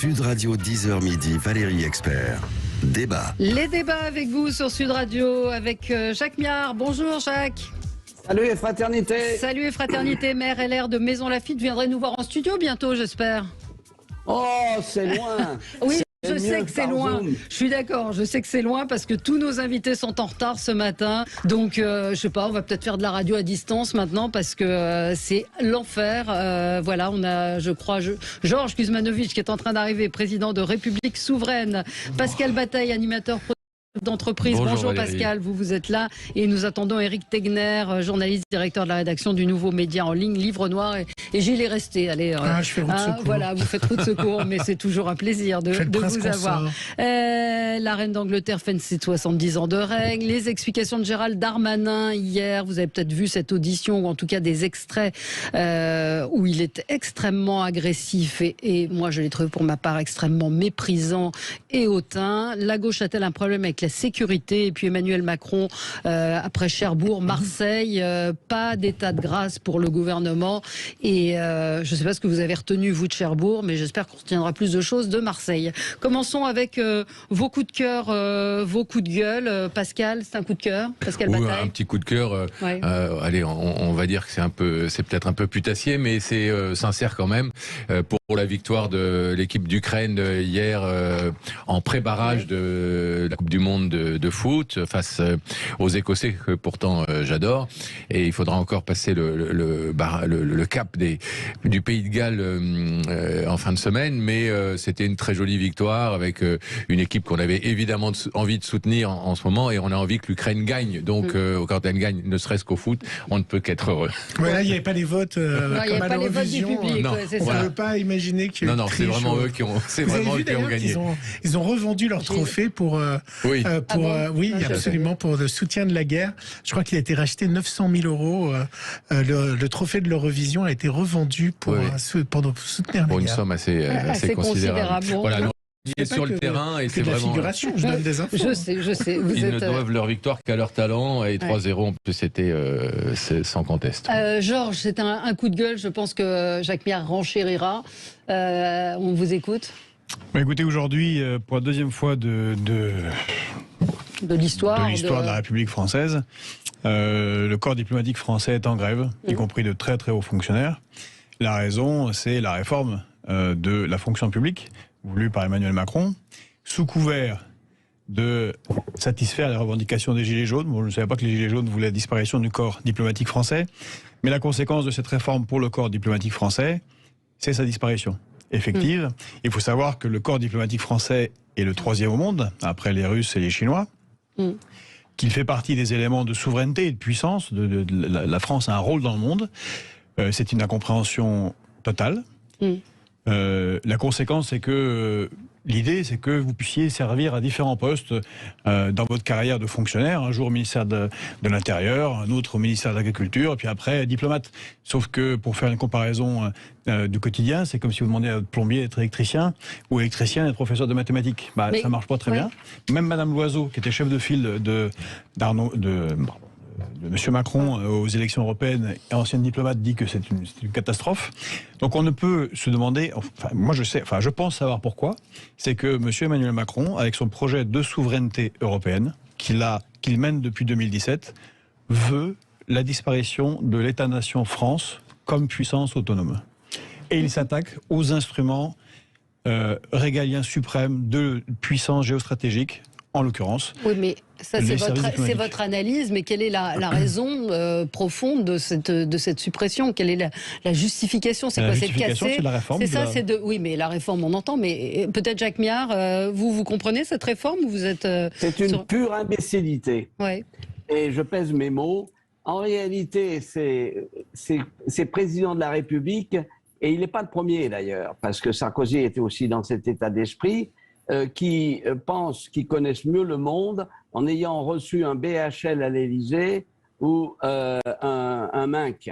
Sud Radio 10h midi, Valérie Expert. Débat. Les débats avec vous sur Sud Radio avec Jacques Miard. Bonjour Jacques. Salut et fraternité. Salut et fraternité. Maire LR de Maison Lafitte viendrait nous voir en studio bientôt, j'espère. Oh, c'est loin. Oui, je sais que c'est loin. Je suis d'accord, je sais que c'est loin parce que tous nos invités sont en retard ce matin. Donc, je sais pas, on va peut-être faire de la radio à distance maintenant parce que c'est l'enfer. Voilà, on a, je crois, Georges Kuzmanovic qui est en train d'arriver, président de République Souveraine. Pascal Bataille, animateur d'entreprise. Bonjour Pascal, vous êtes là et nous attendons Éric Tegner, journaliste, directeur de la rédaction du nouveau média en ligne Livre Noir et Gilles est resté. Allez, je fais route de secours. Voilà, vous faites route de secours, mais c'est toujours un plaisir de vous avoir. La reine d'Angleterre fête ses 70 ans de règne. Les explications de Gérald Darmanin hier, vous avez peut-être vu cette audition ou en tout cas des extraits où il est extrêmement agressif et moi je l'ai trouvé pour ma part extrêmement méprisant et hautain. La gauche a-t-elle un problème avec la sécurité? Et puis Emmanuel Macron, après Cherbourg, Marseille, pas d'état de grâce pour le gouvernement. Et je ne sais pas ce que vous avez retenu, vous, de Cherbourg, mais j'espère qu'on retiendra plus de choses de Marseille. Commençons avec vos coups de cœur, vos coups de gueule. Pascal, c'est un coup de cœur? Pascal Bataille. Un petit coup de cœur. Ouais. Allez, on va dire que c'est peut-être un peu putassier, mais c'est sincère quand même. Pour la victoire de l'équipe d'Ukraine hier en pré-barrage de la Coupe du Monde de foot face aux Écossais que pourtant j'adore, et il faudra encore passer le cap du Pays de Galles en fin de semaine, mais c'était une très jolie victoire avec une équipe qu'on avait évidemment envie de soutenir en ce moment, et on a envie que l'Ukraine gagne, donc quand elle gagne, ne serait-ce qu'au foot, on ne peut qu'être heureux. Ouais, là il n'y avait pas les votes il n'y avait pas les votes du public, c'est ça. On ne peut pas imaginer qu'il y ait c'est vraiment eux qui ont, gagné. Ils ont revendu leur trophée pour absolument, pour le soutien de la guerre. Je crois qu'il a été racheté 900 000 €. Le trophée de l'Eurovision a été revendu pour soutenir la guerre. Une somme assez considérable. Voilà, il est sur le terrain et c'est vraiment. Figuration, je donne des infos. Je sais. Ils ne doivent leur victoire qu'à leur talent, et 3-0 en plus c'était sans conteste. Georges, c'est un coup de gueule. Je pense que Jacques Miard renchérira. On vous écoute. Écoutez, aujourd'hui, pour la deuxième fois de l'histoire de la République française, le corps diplomatique français est en grève, y compris de très très hauts fonctionnaires. La raison, c'est la réforme de la fonction publique voulue par Emmanuel Macron, sous couvert de satisfaire les revendications des Gilets jaunes. Bon, je ne savais pas que les Gilets jaunes voulaient la disparition du corps diplomatique français, mais la conséquence de cette réforme pour le corps diplomatique français, c'est sa disparition effective. Il faut savoir que le corps diplomatique français est le troisième au monde, après les Russes et les Chinois, qu'il fait partie des éléments de souveraineté et de puissance. La France a un rôle dans le monde. C'est une incompréhension totale. La conséquence, c'est que l'idée, c'est que vous puissiez servir à différents postes dans votre carrière de fonctionnaire. Un jour au ministère de l'Intérieur, un autre au ministère de l'Agriculture, et puis après diplomate. Sauf que, pour faire une comparaison du quotidien, c'est comme si vous demandiez à votre plombier d'être électricien ou électricien d'être professeur de mathématiques. Ça marche pas très bien. Même Madame Loiseau, qui était chef de file de M. Macron aux élections européennes, et ancienne diplomate, dit que c'est une catastrophe. Donc on ne peut se demander, je pense savoir pourquoi, c'est que M. Emmanuel Macron, avec son projet de souveraineté européenne, qu'il mène depuis 2017, veut la disparition de l'État-nation France comme puissance autonome. Et il s'attaque aux instruments régaliens suprêmes de puissance géostratégique, en l'occurrence. Oui, mais ça, c'est votre analyse, mais quelle est la raison profonde de cette suppression? Quelle est la justification? C'est quoi? C'est de casser? C'est la réforme. C'est ça, oui, mais la réforme, on entend, mais peut-être Jacques Miard, vous comprenez cette réforme ou vous êtes... C'est une pure imbécilité. Ouais. Et je pèse mes mots. En réalité, c'est président de la République, et il n'est pas le premier d'ailleurs, parce que Sarkozy était aussi dans cet état d'esprit, qui pensent qu'ils connaissent mieux le monde en ayant reçu un BHL à l'Élysée ou un Minc.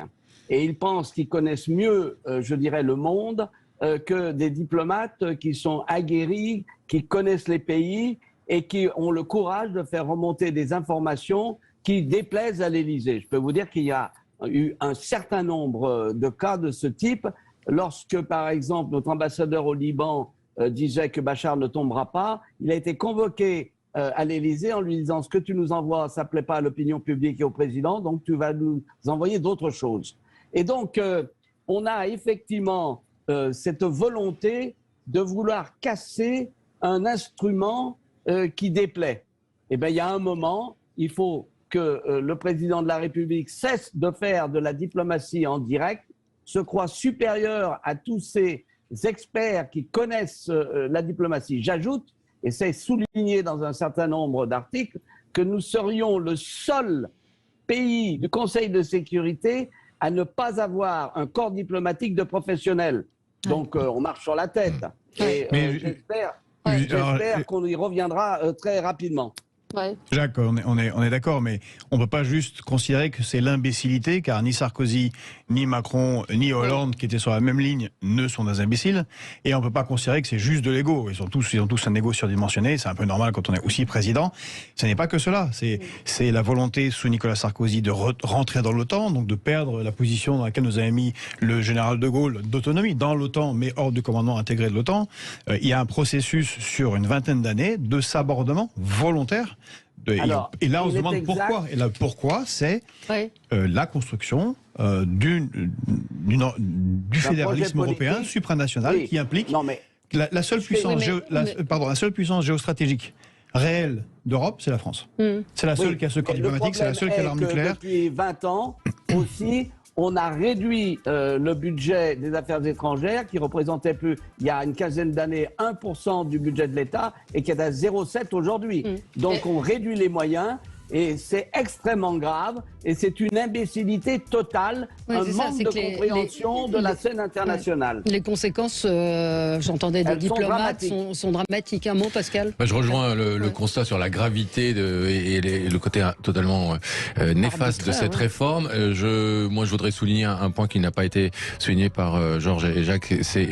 Et ils pensent qu'ils connaissent mieux, je dirais, le monde que des diplomates qui sont aguerris, qui connaissent les pays et qui ont le courage de faire remonter des informations qui déplaisent à l'Élysée. Je peux vous dire qu'il y a eu un certain nombre de cas de ce type lorsque, par exemple, notre ambassadeur au Liban disait que Bachar ne tombera pas, il a été convoqué à l'Élysée en lui disant « Ce que tu nous envoies, ça ne plaît pas à l'opinion publique et au président, donc tu vas nous envoyer d'autres choses. » Et donc, on a effectivement cette volonté de vouloir casser un instrument qui déplaît. Eh bien, il y a un moment, il faut que le président de la République cesse de faire de la diplomatie en direct, se croit supérieur à tous ces experts qui connaissent la diplomatie. J'ajoute, et c'est souligné dans un certain nombre d'articles, que nous serions le seul pays du Conseil de sécurité à ne pas avoir un corps diplomatique de professionnels. Donc on marche sur la tête. Et j'espère qu'on y reviendra très rapidement. Ouais. Jacques, on est d'accord, mais on ne peut pas juste considérer que c'est l'imbécilité, car ni Sarkozy, ni Macron, ni Hollande, qui étaient sur la même ligne, ne sont des imbéciles. Et on ne peut pas considérer que c'est juste de l'ego. Ils ont tous un ego surdimensionné. C'est un peu normal quand on est aussi président. Ce n'est pas que cela. C'est la volonté sous Nicolas Sarkozy de rentrer dans l'OTAN, donc de perdre la position dans laquelle nous avait mis le général de Gaulle d'autonomie dans l'OTAN, mais hors du commandement intégré de l'OTAN. Il y a un processus sur une vingtaine d'années de sabordement volontaire. Alors, et là, on se demande pourquoi. Et là, pourquoi, c'est la construction du fédéralisme européen supranational qui implique la seule puissance géostratégique réelle d'Europe, c'est la France. C'est la seule qui a ce corps diplomatique, c'est la seule qui a l'arme nucléaire. Depuis 20 ans aussi, on a réduit le budget des affaires étrangères qui représentait plus, il y a une quinzaine d'années, 1% du budget de l'État et qui est à 0,7 aujourd'hui. Donc on réduit les moyens et c'est extrêmement grave et c'est une imbécilité totale, un manque de compréhension de la scène internationale. Les conséquences, j'entendais des diplomates, sont dramatiques. Un mot, Pascal? Je rejoins le constat sur la gravité et le côté totalement néfaste de cette réforme. Moi, je voudrais souligner un point qui n'a pas été souligné par Georges et Jacques, c'est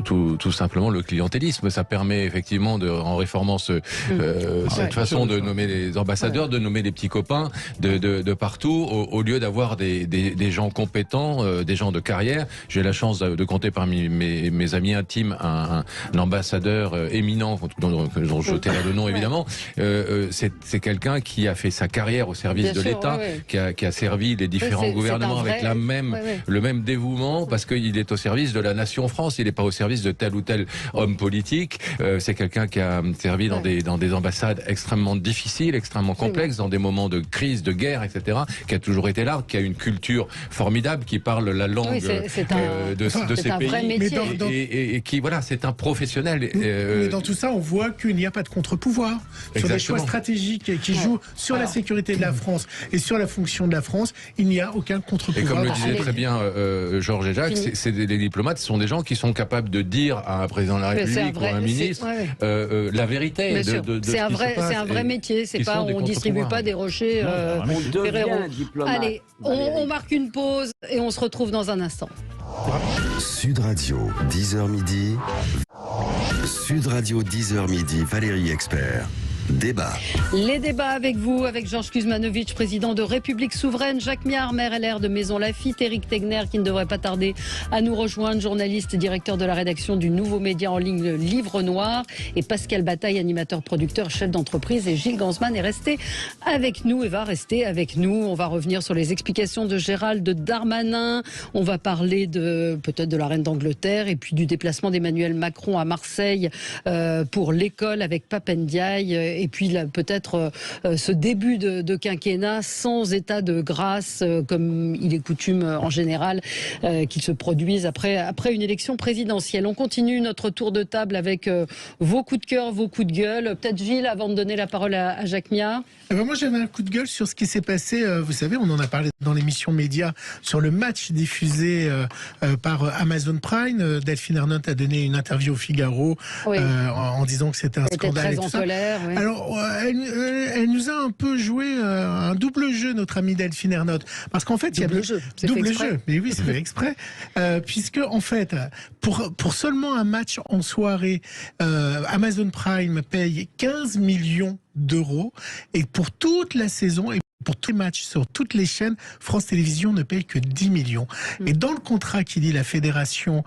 tout simplement le clientélisme. Ça permet effectivement, en réformant cette façon de nommer les ambassadeurs, de nommer les petits copains de partout, au lieu d'avoir des gens compétents, des gens de carrière. J'ai la chance de compter parmi mes amis intimes un ambassadeur éminent, dont je tairai le nom évidemment. C'est quelqu'un qui a fait sa carrière au service de l'État, qui a servi les différents gouvernements avec le même dévouement, parce qu'il est au service de la nation France, il n'est pas au service de tel ou tel homme politique. C'est quelqu'un qui a servi dans des ambassades extrêmement difficiles, extrêmement complexes, dans des moments de crise, de guerre, etc., qui a toujours été là, qui a une culture formidable, qui parle la langue de ces pays. Vrai métier. Et qui, voilà, c'est un professionnel. Mais dans tout ça, on voit qu'il n'y a pas de contre-pouvoir sur des choix stratégiques qui jouent sur la sécurité de la France et sur la fonction de la France. Il n'y a aucun contre-pouvoir. Et comme le disait très bien Georges et Jacques, les diplomates sont des gens qui sont capables de dire à un président de la République ou à un ministre la vérité. C'est un vrai métier. C'est pas, on distribue pas des rochers. Allez, on marque une pause et on se retrouve dans un instant. Sud Radio, 10h midi. Sud Radio, 10h midi, Valérie Expert. Débat. Les débats avec vous, avec Georges Kuzmanovic, président de République Souveraine, Jacques Miard, maire LR de Maison Lafitte, Éric Tegner, qui ne devrait pas tarder à nous rejoindre, journaliste, directeur de la rédaction du nouveau média en ligne Livre Noir, et Pascal Bataille, animateur, producteur, chef d'entreprise, et Gilles Gansman est resté avec nous et va rester avec nous. On va revenir sur les explications de Gérald Darmanin, on va parler peut-être de la reine d'Angleterre et puis du déplacement d'Emmanuel Macron à Marseille pour l'école avec Pape Ndiaye. Et puis peut-être ce début de quinquennat sans état de grâce, comme il est coutume en général qu'il se produise après une élection présidentielle. On continue notre tour de table avec vos coups de cœur, vos coups de gueule. Peut-être Gilles, avant de donner la parole à Jacques Miard. Moi, j'avais un coup de gueule sur ce qui s'est passé. Vous savez, on en a parlé dans l'émission Média sur le match diffusé par Amazon Prime. Delphine Ernotte a donné une interview au Figaro en disant que c'était un scandale et tout ça. Colère, Alors, elle nous a un peu joué un double jeu, notre amie Delphine Ernotte. Parce qu'en fait, il y a double jeu. Mais oui, c'est fait exprès. Puisque, en fait, pour seulement un match en soirée, Amazon Prime paye 15 millions d'euros. Et pour toute la saison, pour tous les matchs sur toutes les chaînes, France Télévisions ne paye que 10 millions. Et dans le contrat qui lie la fédération,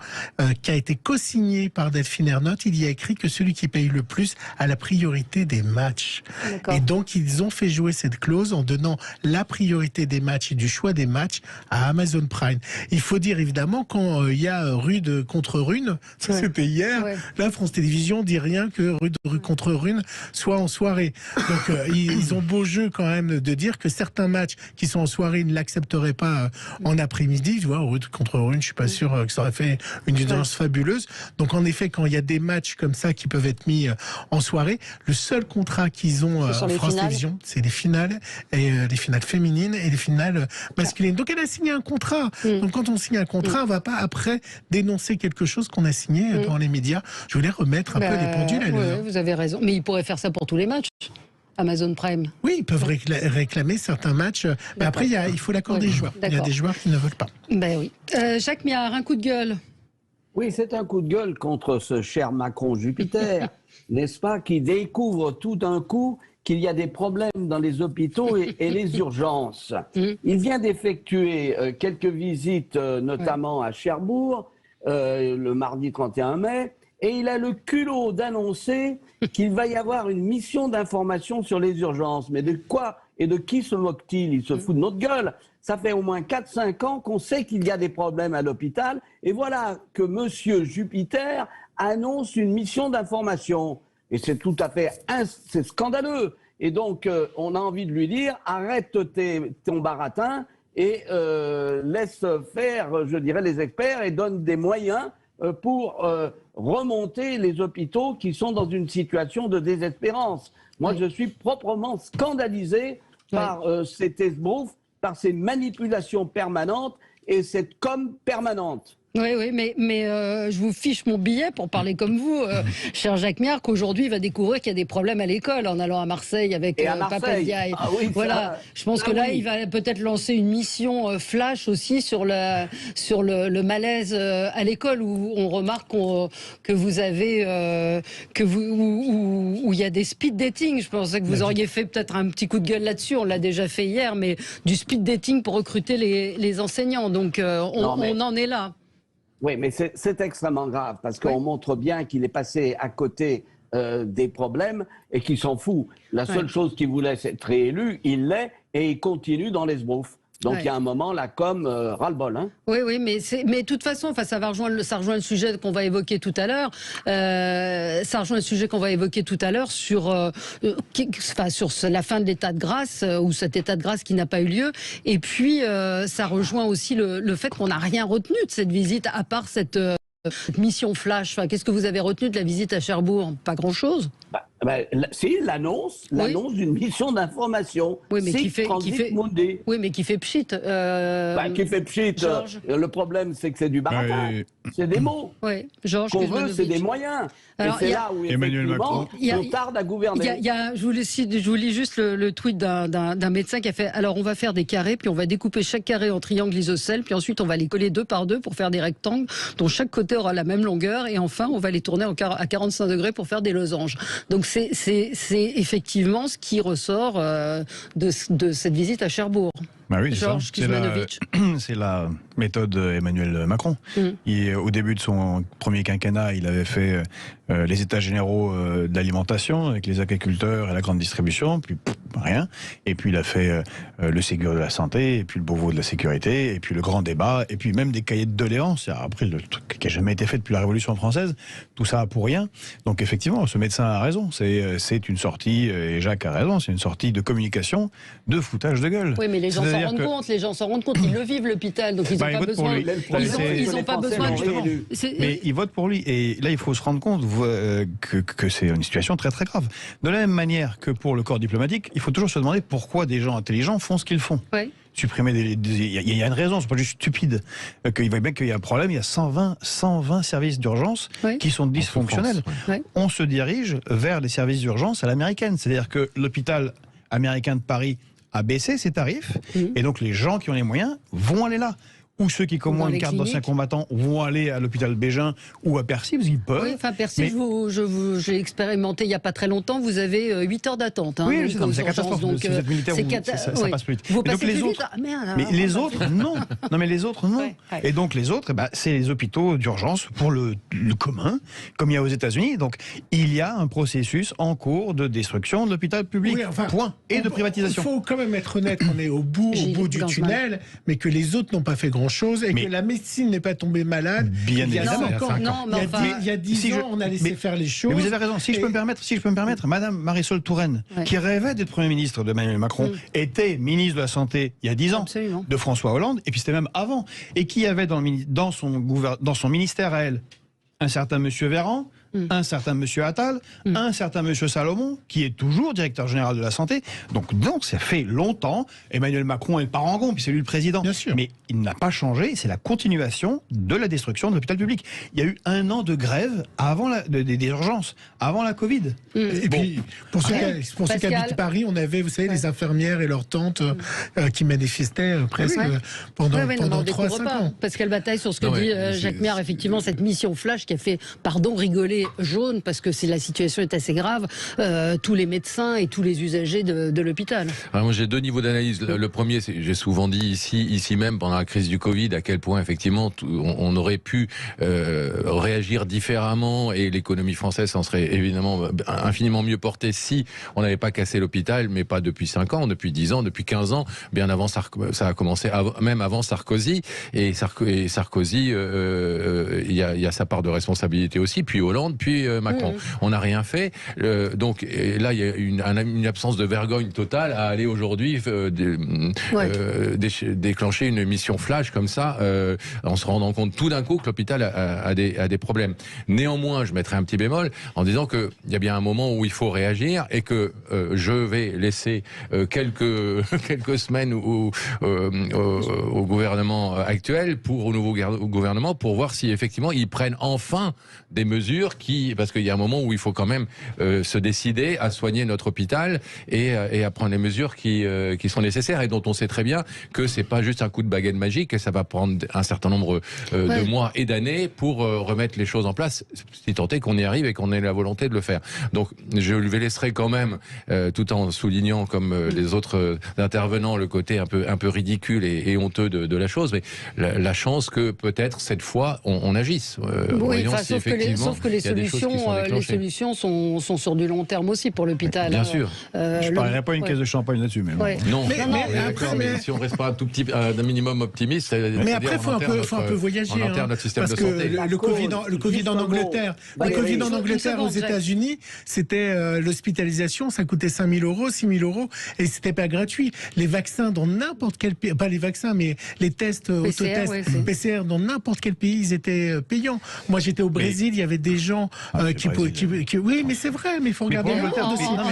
qui a été co-signé par Delphine Ernotte, il y a écrit que celui qui paye le plus a la priorité des matchs. Et donc, ils ont fait jouer cette clause en donnant la priorité des matchs et du choix des matchs à Amazon Prime. Il faut dire, évidemment, quand il y a Rude contre Rune, ça c'était hier, là, France Télévisions dit rien que Rude contre Rune soit en soirée. Donc, ils ont beau jeu quand même de dire que certains matchs qui sont en soirée ne l'accepteraient pas en après-midi. Tu vois, Rude contre Rune, je suis pas sûr que ça aurait fait une audience fabuleuse. Donc en effet, quand il y a des matchs comme ça qui peuvent être mis en soirée, le seul contrat qu'ils ont en France Télévisions, c'est les finales, et les finales féminines et les finales masculines. Donc elle a signé un contrat. Donc quand on signe un contrat, on va pas après dénoncer quelque chose qu'on a signé dans les médias. Je voulais remettre un peu les pendules à l'heure. Vous avez raison. Mais ils pourraient faire ça pour tous les matchs. Amazon Prime. Oui, ils peuvent réclamer certains matchs. Mais après, il faut l'accord des joueurs. Il y a des joueurs qui ne veulent pas. Ben oui. Jacques Miard, un coup de gueule. Oui, c'est un coup de gueule contre ce cher Macron-Jupiter, n'est-ce pas, qui découvre tout d'un coup qu'il y a des problèmes dans les hôpitaux et les urgences. Il vient d'effectuer quelques visites, notamment à Cherbourg, le mardi 31 mai, et il a le culot d'annoncer qu'il va y avoir une mission d'information sur les urgences. Mais de quoi et de qui se moque-t-il? Il se fout de notre gueule. Ça fait au moins 4-5 ans qu'on sait qu'il y a des problèmes à l'hôpital. Et voilà que Monsieur Jupiter annonce une mission d'information. Et c'est tout à fait c'est scandaleux. Et donc, on a envie de lui dire, arrête ton baratin et laisse faire, je dirais, les experts et donne des moyens pour remonter les hôpitaux qui sont dans une situation de désespérance. Moi, je suis proprement scandalisé par cet esbrouf, par ces manipulations permanentes et cette com permanente. Oui, mais je vous fiche mon billet pour parler comme vous, cher Jacques Miard, qu'aujourd'hui il va découvrir qu'il y a des problèmes à l'école en allant à Marseille avec Papa Ndiaye. Ah oui, voilà, je pense que là il va peut-être lancer une mission flash aussi sur le malaise à l'école où on remarque que vous avez où il y a des speed dating. Je pensais que vous auriez fait peut-être un petit coup de gueule là-dessus. On l'a déjà fait hier, mais du speed dating pour recruter les enseignants. Donc on en est là. Oui, mais c'est extrêmement grave parce qu'on montre bien qu'il est passé à côté des problèmes et qu'il s'en fout. La seule chose qu'il voulait, c'est être réélu, il l'est et il continue dans l'esbrouf. Donc il y a un moment, la com ras-le-bol. Hein. Oui, mais de toute façon, ça rejoint le sujet qu'on va évoquer tout à l'heure. Ça rejoint le sujet qu'on va évoquer tout à l'heure sur la fin de l'état de grâce ou cet état de grâce qui n'a pas eu lieu. Et puis ça rejoint aussi le fait qu'on n'a rien retenu de cette visite à part cette mission flash. Qu'est-ce que vous avez retenu de la visite à Cherbourg? Pas grand-chose. Si, l'annonce d'une mission d'information. Oui, mais qui fait pchit. Qui fait pchit. Le problème, c'est que c'est du baratin. C'est des mots. Oui, Georges. Ce qu'on veut, c'est des moyens. Alors, et c'est là où Emmanuel Macron, on tarde à gouverner. Je vous lis juste le tweet d'un médecin qui a fait. Alors, on va faire des carrés, puis on va découper chaque carré en triangles isocèles, puis ensuite on va les coller 2 par 2 pour faire des rectangles dont chaque côté aura la même longueur, et enfin on va les tourner à 45 degrés pour faire des losanges. Donc c'est effectivement ce qui ressort de cette visite à Cherbourg. Bah oui, Georges Kuzmanovic. C'est la méthode Emmanuel Macron. Au début de son premier quinquennat, il avait fait les états généraux d'alimentation avec les agriculteurs et la grande distribution, puis rien. Et puis il a fait le Ségur de la santé, et puis le Beauvau de la sécurité, et puis le grand débat, et puis même des cahiers de doléances. Après, le truc qui n'a jamais été fait depuis la Révolution française, tout ça pour rien. Donc effectivement, ce médecin a raison. C'est une sortie, et Jacques a raison, c'est une sortie de communication, de foutage de gueule. Oui, mais les gens s'en rendent compte, ils le vivent l'hôpital, donc ils n'ont pas besoin. Ils ont pas besoin de. Mais ils votent pour lui, et là il faut se rendre compte que c'est une situation très très grave. De la même manière que pour le corps diplomatique, il faut toujours se demander pourquoi des gens intelligents font ce qu'ils font. Oui. Supprimer il y a une raison, c'est pas juste stupide. Qu'il voit bien qu'il y a un problème, il y a 120 services d'urgence qui sont dysfonctionnels. On se dirige vers les services d'urgence à l'américaine, c'est-à-dire que l'hôpital américain de Paris a baissé ses tarifs, et donc les gens qui ont les moyens vont aller là. ou ceux qui, comme moi, une carte d'ancien combattant, vont aller à l'hôpital Bégin ou à Percy, parce qu'ils peuvent. Oui, enfin, Percy, j'ai expérimenté il n'y a pas très longtemps, vous avez 8 heures d'attente. Hein, oui, c'est catastrophe. Donc, si vous êtes militaire, ça passe plus vite. Vous passez donc, les plus autres, vite. Ah, merde, mais les autres, non. Non, mais les autres, non. Ouais. Et donc, les autres, c'est les hôpitaux d'urgence pour le commun, comme il y a aux États-Unis. Donc, il y a un processus en cours de destruction de l'hôpital public. Oui, enfin, point. Et de privatisation. Il faut quand même être honnête qu'on est au bout du tunnel, mais que les autres n'ont pas fait grand-chose et que la médecine n'est pas tombée malade. Bien évidemment. Il y a 10 ans, on a laissé faire les choses. Mais vous avez raison. Si je peux me permettre, Madame Marisol Touraine, qui rêvait d'être Premier ministre d'Emmanuel Macron, était ministre de la Santé il y a 10 ans, de François Hollande, et puis c'était même avant, et qui avait dans son ministère à elle un certain Monsieur Véran, un certain Monsieur Attal, un certain Monsieur Salomon, qui est toujours directeur général de la santé. Donc ça fait longtemps. Emmanuel Macron est le parangon, puis c'est lui le président. Bien sûr. Mais il n'a pas changé. C'est la continuation de la destruction de l'hôpital public. Il y a eu 1 an de grève avant des urgences, avant la Covid. Et puis, pour ceux qui habitent Paris, on avait, vous savez, les infirmières et leurs tantes qui manifestaient presque pendant 3-5 ans. Pascal Bataille, sur ce que dit Jacques Méard, effectivement, cette mission flash qui a fait, rigoler Jaune, parce que la situation est assez grave, tous les médecins et tous les usagers de l'hôpital. Moi, j'ai 2 niveaux d'analyse. Le premier, j'ai souvent dit ici même, pendant la crise du Covid, à quel point, effectivement, on aurait pu réagir différemment et l'économie française s'en serait évidemment infiniment mieux portée si on n'avait pas cassé l'hôpital, mais pas depuis 5 ans, depuis 10 ans, depuis 15 ans, bien avant ça a commencé, même avant Sarkozy. Et Sarkozy, il y a sa part de responsabilité aussi, puis Hollande, puis Macron. On n'a rien fait. Donc là, il y a une absence de vergogne totale à aller aujourd'hui déclencher une mission flash comme ça, en se rendant compte tout d'un coup que l'hôpital a des problèmes. Néanmoins, je mettrai un petit bémol en disant qu'il y a bien un moment où il faut réagir et que je vais laisser quelques semaines au gouvernement actuel, au nouveau gouvernement, pour voir si effectivement ils prennent enfin des mesures parce qu'il y a un moment où il faut quand même se décider à soigner notre hôpital et à prendre les mesures qui sont nécessaires et dont on sait très bien que c'est pas juste un coup de baguette magique et ça va prendre un certain nombre de mois et d'années pour remettre les choses en place, si tant est qu'on y arrive et qu'on ait la volonté de le faire. Donc je le laisserai quand même, tout en soulignant comme les autres intervenants le côté un peu ridicule et honteux de la chose, mais la chance que peut-être cette fois on agisse. Sauf que les solutions sont sur du long terme aussi pour l'hôpital. Bien sûr. Je ne parlerai pas une caisse de champagne là-dessus. Mais non, mais si on reste pas un tout petit, d'un minimum optimiste. Mais après, il faut un peu voyager. Parce que le Covid en Angleterre, aux États-Unis, c'était l'hospitalisation, ça coûtait 5 000 €, 6 000 €, et c'était pas gratuit. Les vaccins dans n'importe quel pays, pas les vaccins, mais les tests autotests PCR dans n'importe quel pays, ils étaient payants. Moi, j'étais au Brésil, il y avait des gens qui oui, mais c'est vrai, mais il faut regarder l'Angleterre aussi. En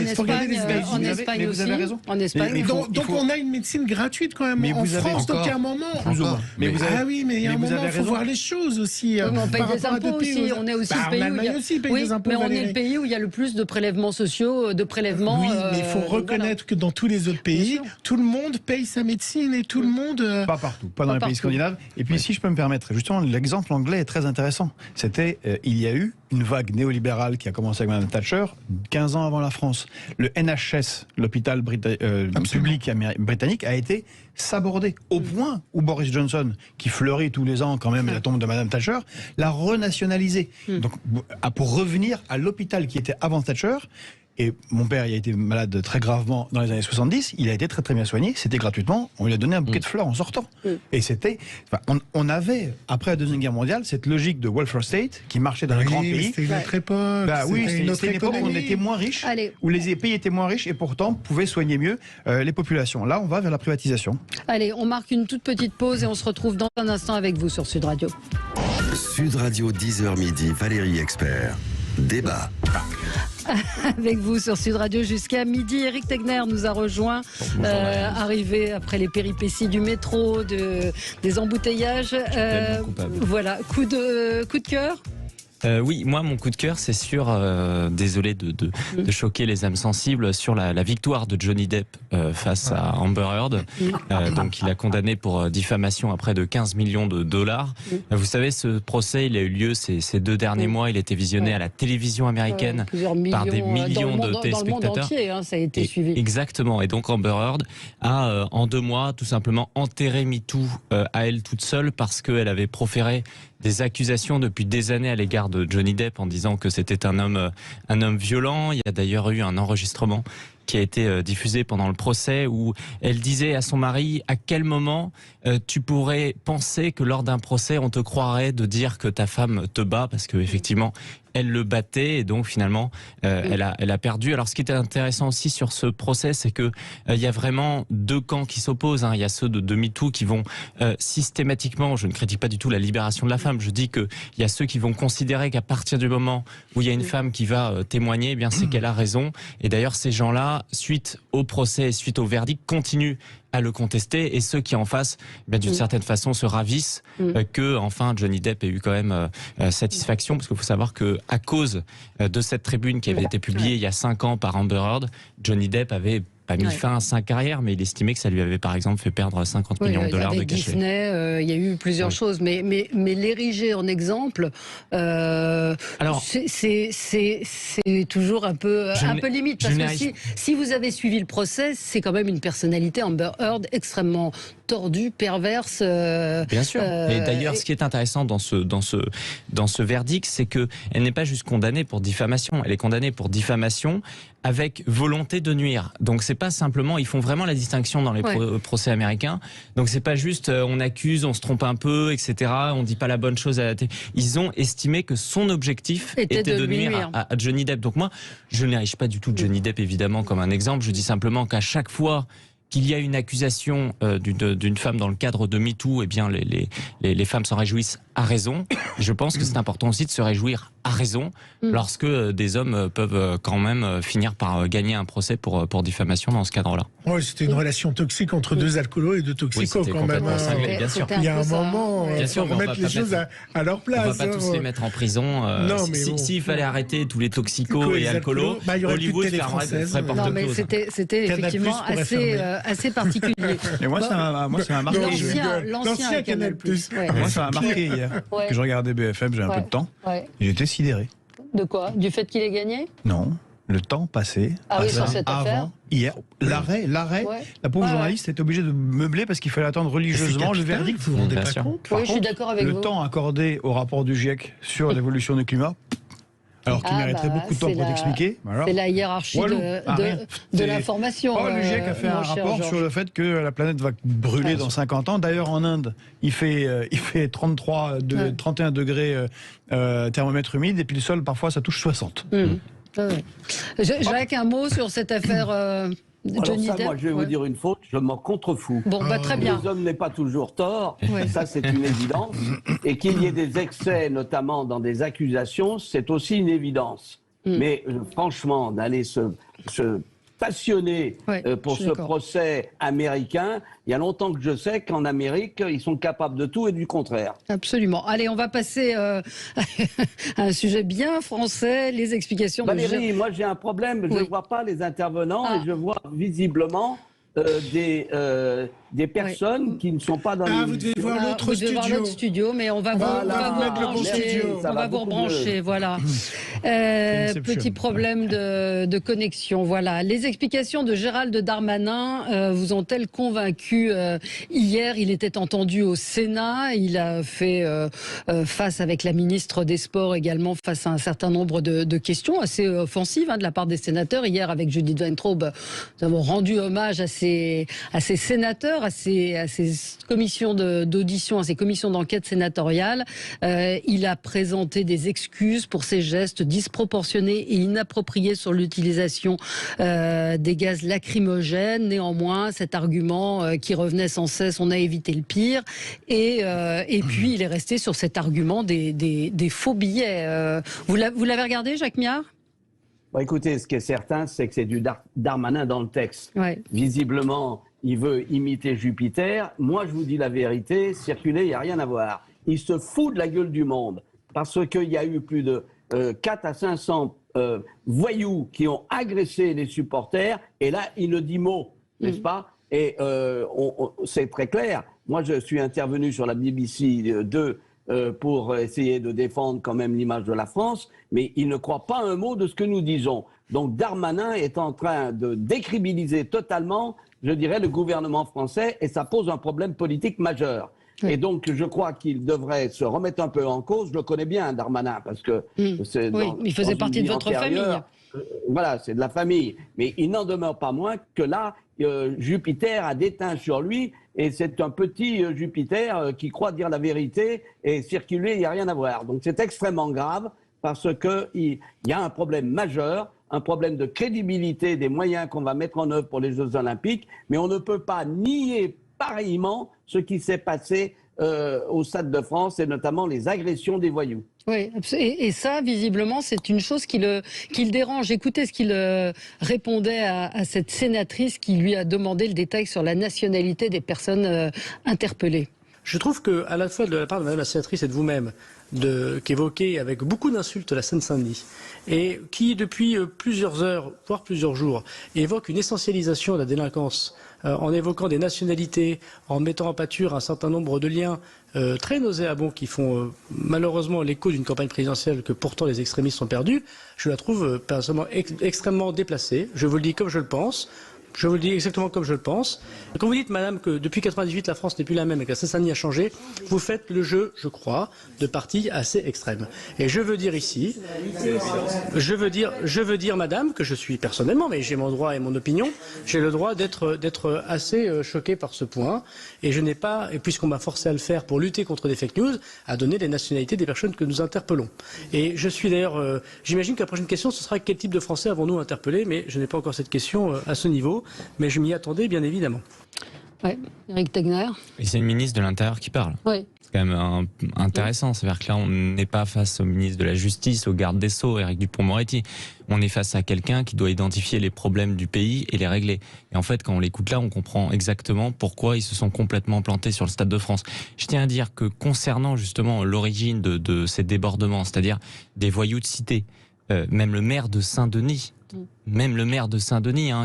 Espagne aussi. Vous avez raison. En Espagne. Donc on a une médecine gratuite quand même en France. Donc à un moment. Mais il y a un moment, il faut voir les choses aussi. On paye des impôts aussi. On est aussi le pays mais on est le pays où il y a le plus de prélèvements sociaux, de prélèvements. Oui, mais il faut reconnaître que dans tous les autres pays, tout le monde paye sa médecine et tout le monde. Pas partout, pas dans les pays scandinaves. Et puis si je peux me permettre, justement, l'exemple anglais est très intéressant. C'était, il y a eu une vague néolibérale qui a commencé avec Mme Thatcher 15 ans avant la France. Le NHS, l'hôpital public britannique, a été sabordé au point où Boris Johnson, qui fleurit tous les ans quand même la tombe de Mme Thatcher, l'a renationalisé. Donc, pour revenir à l'hôpital qui était avant Thatcher. Et mon père, il a été malade très gravement dans les années 70. Il a été très très bien soigné. C'était gratuitement. On lui a donné un bouquet de fleurs en sortant. Et c'était. On avait, après la Deuxième Guerre mondiale, cette logique de welfare state qui marchait dans les grands pays. C'était une autre époque. C'était une époque où on était moins riches, où les pays étaient moins riches et pourtant pouvaient soigner mieux les populations. Là, on va vers la privatisation. Allez, on marque une toute petite pause et on se retrouve dans un instant avec vous sur Sud Radio. Sud Radio 10h midi, Valérie Expert. Débat. Avec vous sur Sud Radio jusqu'à midi. Éric Tegner nous a rejoint, arrivé après les péripéties du métro, des embouteillages. Voilà, coup de cœur. Oui, moi mon coup de cœur c'est sur, désolé de choquer les âmes sensibles, sur la victoire de Johnny Depp face à Amber Heard. Donc il a condamné pour diffamation à près de 15 millions de dollars. Vous savez, ce procès il a eu lieu ces 2 derniers mois, il a été visionné à la télévision américaine par des millions de téléspectateurs. Dans le monde entier, hein, ça a été suivi. Exactement, et donc Amber Heard a en 2 mois tout simplement enterré MeToo à elle toute seule parce qu'elle avait proféré des accusations depuis des années à l'égard de Johnny Depp en disant que c'était un homme violent. Il y a d'ailleurs eu un enregistrement qui a été diffusé pendant le procès où elle disait à son mari: à quel moment tu pourrais penser que lors d'un procès on te croirait de dire que ta femme te bat, parce que effectivement elle le battait, et donc finalement elle a perdu. Alors ce qui était intéressant aussi sur ce procès, c'est que il y a vraiment 2 camps qui s'opposent, hein. Il y a ceux de MeToo qui vont systématiquement, je ne critique pas du tout la libération de la femme, je dis que il y a ceux qui vont considérer qu'à partir du moment où il y a une femme qui va témoigner, eh bien c'est qu'elle a raison. Et d'ailleurs ces gens-là, suite au procès, suite au verdict, continuent à le contester, et ceux qui en face, bien d'une certaine façon, se ravissent que enfin Johnny Depp ait eu quand même satisfaction, parce qu'il faut savoir que à cause de cette tribune qui avait été publiée il y a 5 ans par Amber Heard, Johnny Depp avait pas mis fin à sa carrière, mais il estimait que ça lui avait par exemple fait perdre 50 millions de dollars de cachet. Disney, il y a eu plusieurs choses, mais l'ériger en exemple, alors c'est toujours un peu limite, parce que si vous avez suivi le procès, c'est quand même une personnalité, Amber Heard, extrêmement tordue, perverse. Bien sûr. Et d'ailleurs, ce qui est intéressant dans ce verdict, c'est que elle n'est pas juste condamnée pour diffamation, elle est condamnée pour diffamation avec volonté de nuire. Donc c'est pas simplement, ils font vraiment la distinction dans les procès américains. Donc c'est pas juste on accuse, on se trompe un peu, etc. On dit pas la bonne chose à la télé. Ils ont estimé que son objectif était de nuire à Johnny Depp. Donc moi, je n'érige pas du tout Johnny Depp évidemment comme un exemple. Je dis simplement qu'à chaque fois qu'il y a une accusation d'une femme dans le cadre de MeToo, eh bien les femmes s'en réjouissent à raison. Je pense que c'est important aussi de se réjouir à raison lorsque des hommes peuvent quand même finir par gagner un procès pour diffamation dans ce cadre-là. Oui, c'était une relation toxique entre 2 alcoolos et 2 toxicos quand même. Cinglé, bien sûr. Il y a un moment, il faut remettre les choses à leur place. On ne va pas tous les mettre en prison. S'il fallait arrêter tous les toxicos et alcoolos, Hollywood ferait porte non, mais c'était effectivement assez particulier. Et moi, ça m'a marqué. L'ancien Canal+. Moi, ça m'a marqué hier. Que je regardais BFM, j'ai un peu de temps. J'étais sidéré. De quoi? Du fait qu'il ait gagné? Non. Le temps passé sur cette affaire. Hier, l'arrêt, la pauvre journaliste était obligée de meubler parce qu'il fallait attendre religieusement le verdict. Vous vous rendez pas compte? Oui, je suis d'accord avec vous. Le temps accordé au rapport du GIEC sur l'évolution du climat, alors qu'il mériterait beaucoup de temps pour t'expliquer. C'est la hiérarchie de l'information. Le GIEC a fait un rapport sur le fait que la planète va brûler dans 50 ans. D'ailleurs, en Inde, il fait 31 degrés thermomètre humide, et puis le sol, parfois, ça touche 60. Jacques, un mot sur cette affaire Johnny Depp. Moi, je vais vous dire une faute, je m'en contrefous. Bon, très bien. Les hommes n'est pas toujours tort, ça c'est une évidence. Et qu'il y ait des excès, notamment dans des accusations, c'est aussi une évidence. Mais franchement, d'aller se passionné pour ce procès américain. Il y a longtemps que je sais qu'en Amérique, ils sont capables de tout et du contraire. Absolument. Allez, on va passer à un sujet bien français, les explications Valérie, moi j'ai un problème, je ne vois pas les intervenants et je vois visiblement des personnes qui ne sont pas dans vous devez voir l'autre studio. Voir notre studio, mais on va vous rebrancher. Voilà. Petit problème de connexion. Voilà. Les explications de Gérald Darmanin vous ont-elles convaincu hier? Il était entendu au Sénat. Il a fait face avec la ministre des Sports également, face à un certain nombre de questions assez offensives de la part des sénateurs. Hier, avec Judith Weintraub, nous avons rendu hommage à ces sénateurs, à ces commissions d'audition, à ces commissions d'enquête sénatoriales. Il a présenté des excuses pour ses gestes disproportionnés et inappropriés sur l'utilisation des gaz lacrymogènes. Néanmoins, cet argument qui revenait sans cesse, on a évité le pire. Et puis, il est resté sur cet argument des faux billets. Vous l'avez regardé, Jacques Miard ? Bon, écoutez, ce qui est certain, c'est que c'est du Darmanin dans le texte. Ouais. Visiblement, il veut imiter Jupiter. Moi, je vous dis la vérité, circuler, il n'y a rien à voir. Il se fout de la gueule du monde. parce qu'il y a eu plus de 4 à 500 voyous qui ont agressé les supporters, et là, il ne dit mot, n'est-ce pas? Et c'est très clair. Moi, je suis intervenu sur la BBC 2 pour essayer de défendre quand même l'image de la France, mais il ne croit pas un mot de ce que nous disons. Donc Darmanin est en train de décrédibiliser totalement, je dirais, le gouvernement français, et ça pose un problème politique majeur. Et donc, je crois qu'il devrait se remettre un peu en cause. Je le connais bien, Darmanin, parce que c'est il faisait partie de votre famille. Voilà, c'est de la famille. Mais il n'en demeure pas moins que là, Jupiter a déteint sur lui, et c'est un petit Jupiter qui croit dire la vérité, et circuler, il n'y a rien à voir. Donc c'est extrêmement grave, parce qu'il y a un problème majeur, un problème de crédibilité des moyens qu'on va mettre en œuvre pour les Jeux Olympiques, mais on ne peut pas nier pareillement ce qui s'est passé au Stade de France, et notamment les agressions des voyous. Oui, et ça, visiblement, c'est une chose qui le dérange. Écoutez ce qu'il répondait à cette sénatrice qui lui a demandé le détail sur la nationalité des personnes interpellées. Je trouve que, à la fois de la part de Madame la sénatrice et de vous-même, qu'évoquez avec beaucoup d'insultes la Seine-Saint-Denis, et qui, depuis plusieurs heures, voire plusieurs jours, évoque une essentialisation de la délinquance, en évoquant des nationalités, en mettant en pâture un certain nombre de liens très nauséabonds qui font malheureusement l'écho d'une campagne présidentielle que pourtant les extrémistes ont perdue, je la trouve personnellement extrêmement déplacée. Je vous le dis comme je le pense. Je vous le dis exactement comme je le pense. Quand vous dites, madame, que depuis 1998, la France n'est plus la même et que la Seine-Saint-Denis a changé, vous faites le jeu, je crois, de partis assez extrêmes. Et je veux dire ici, je veux dire, madame, que je suis personnellement, mais j'ai mon droit et mon opinion, j'ai le droit d'être assez choqué par ce point. Et je n'ai pas, et puisqu'on m'a forcé à le faire pour lutter contre des fake news, à donner les nationalités des personnes que nous interpellons. Et je suis d'ailleurs, j'imagine que la prochaine question, ce sera quel type de Français avons-nous interpellé, mais je n'ai pas encore cette question à ce niveau. Mais je m'y attendais, bien évidemment. Oui, Éric Tegner. Et c'est le ministre de l'Intérieur qui parle. Oui. C'est quand même intéressant. C'est-à-dire que là, on n'est pas face au ministre de la Justice, au garde des Sceaux, Éric Dupond-Moretti. On est face à quelqu'un qui doit identifier les problèmes du pays et les régler. Et en fait, quand on l'écoute là, on comprend exactement pourquoi ils se sont complètement plantés sur le Stade de France. Je tiens à dire que concernant justement l'origine de ces débordements, c'est-à-dire des voyous de cité, même le maire de Saint-Denis,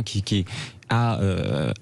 qui a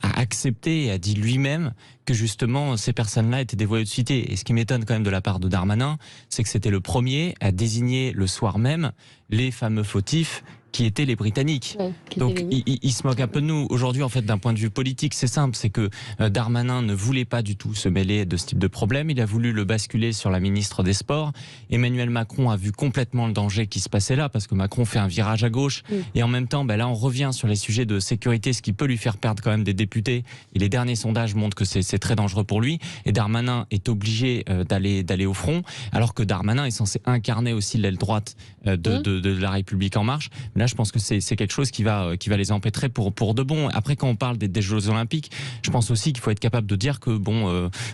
accepté et a dit lui-même que justement ces personnes-là étaient des voyous de cité. Et ce qui m'étonne quand même de la part de Darmanin, c'est que c'était le premier à désigner le soir même les fameux fautifs qui étaient les Britanniques. Ouais, donc il se moque un peu de nous. Aujourd'hui, en fait, d'un point de vue politique, c'est simple, c'est que Darmanin ne voulait pas du tout se mêler de ce type de problème. Il a voulu le basculer sur la ministre des Sports. Emmanuel Macron a vu complètement le danger qui se passait là, parce que Macron fait un virage à gauche. Et en même temps, là, on revient sur les sujets de sécurité, ce qui peut lui faire perdre quand même des députés. Et les derniers sondages montrent que c'est très dangereux pour lui. Et Darmanin est obligé d'aller au front, alors que Darmanin est censé incarner aussi l'aile droite de la République en marche. Là, je pense que c'est quelque chose qui va les empêtrer pour de bon. Après, quand on parle des Jeux Olympiques, je pense aussi qu'il faut être capable de dire que,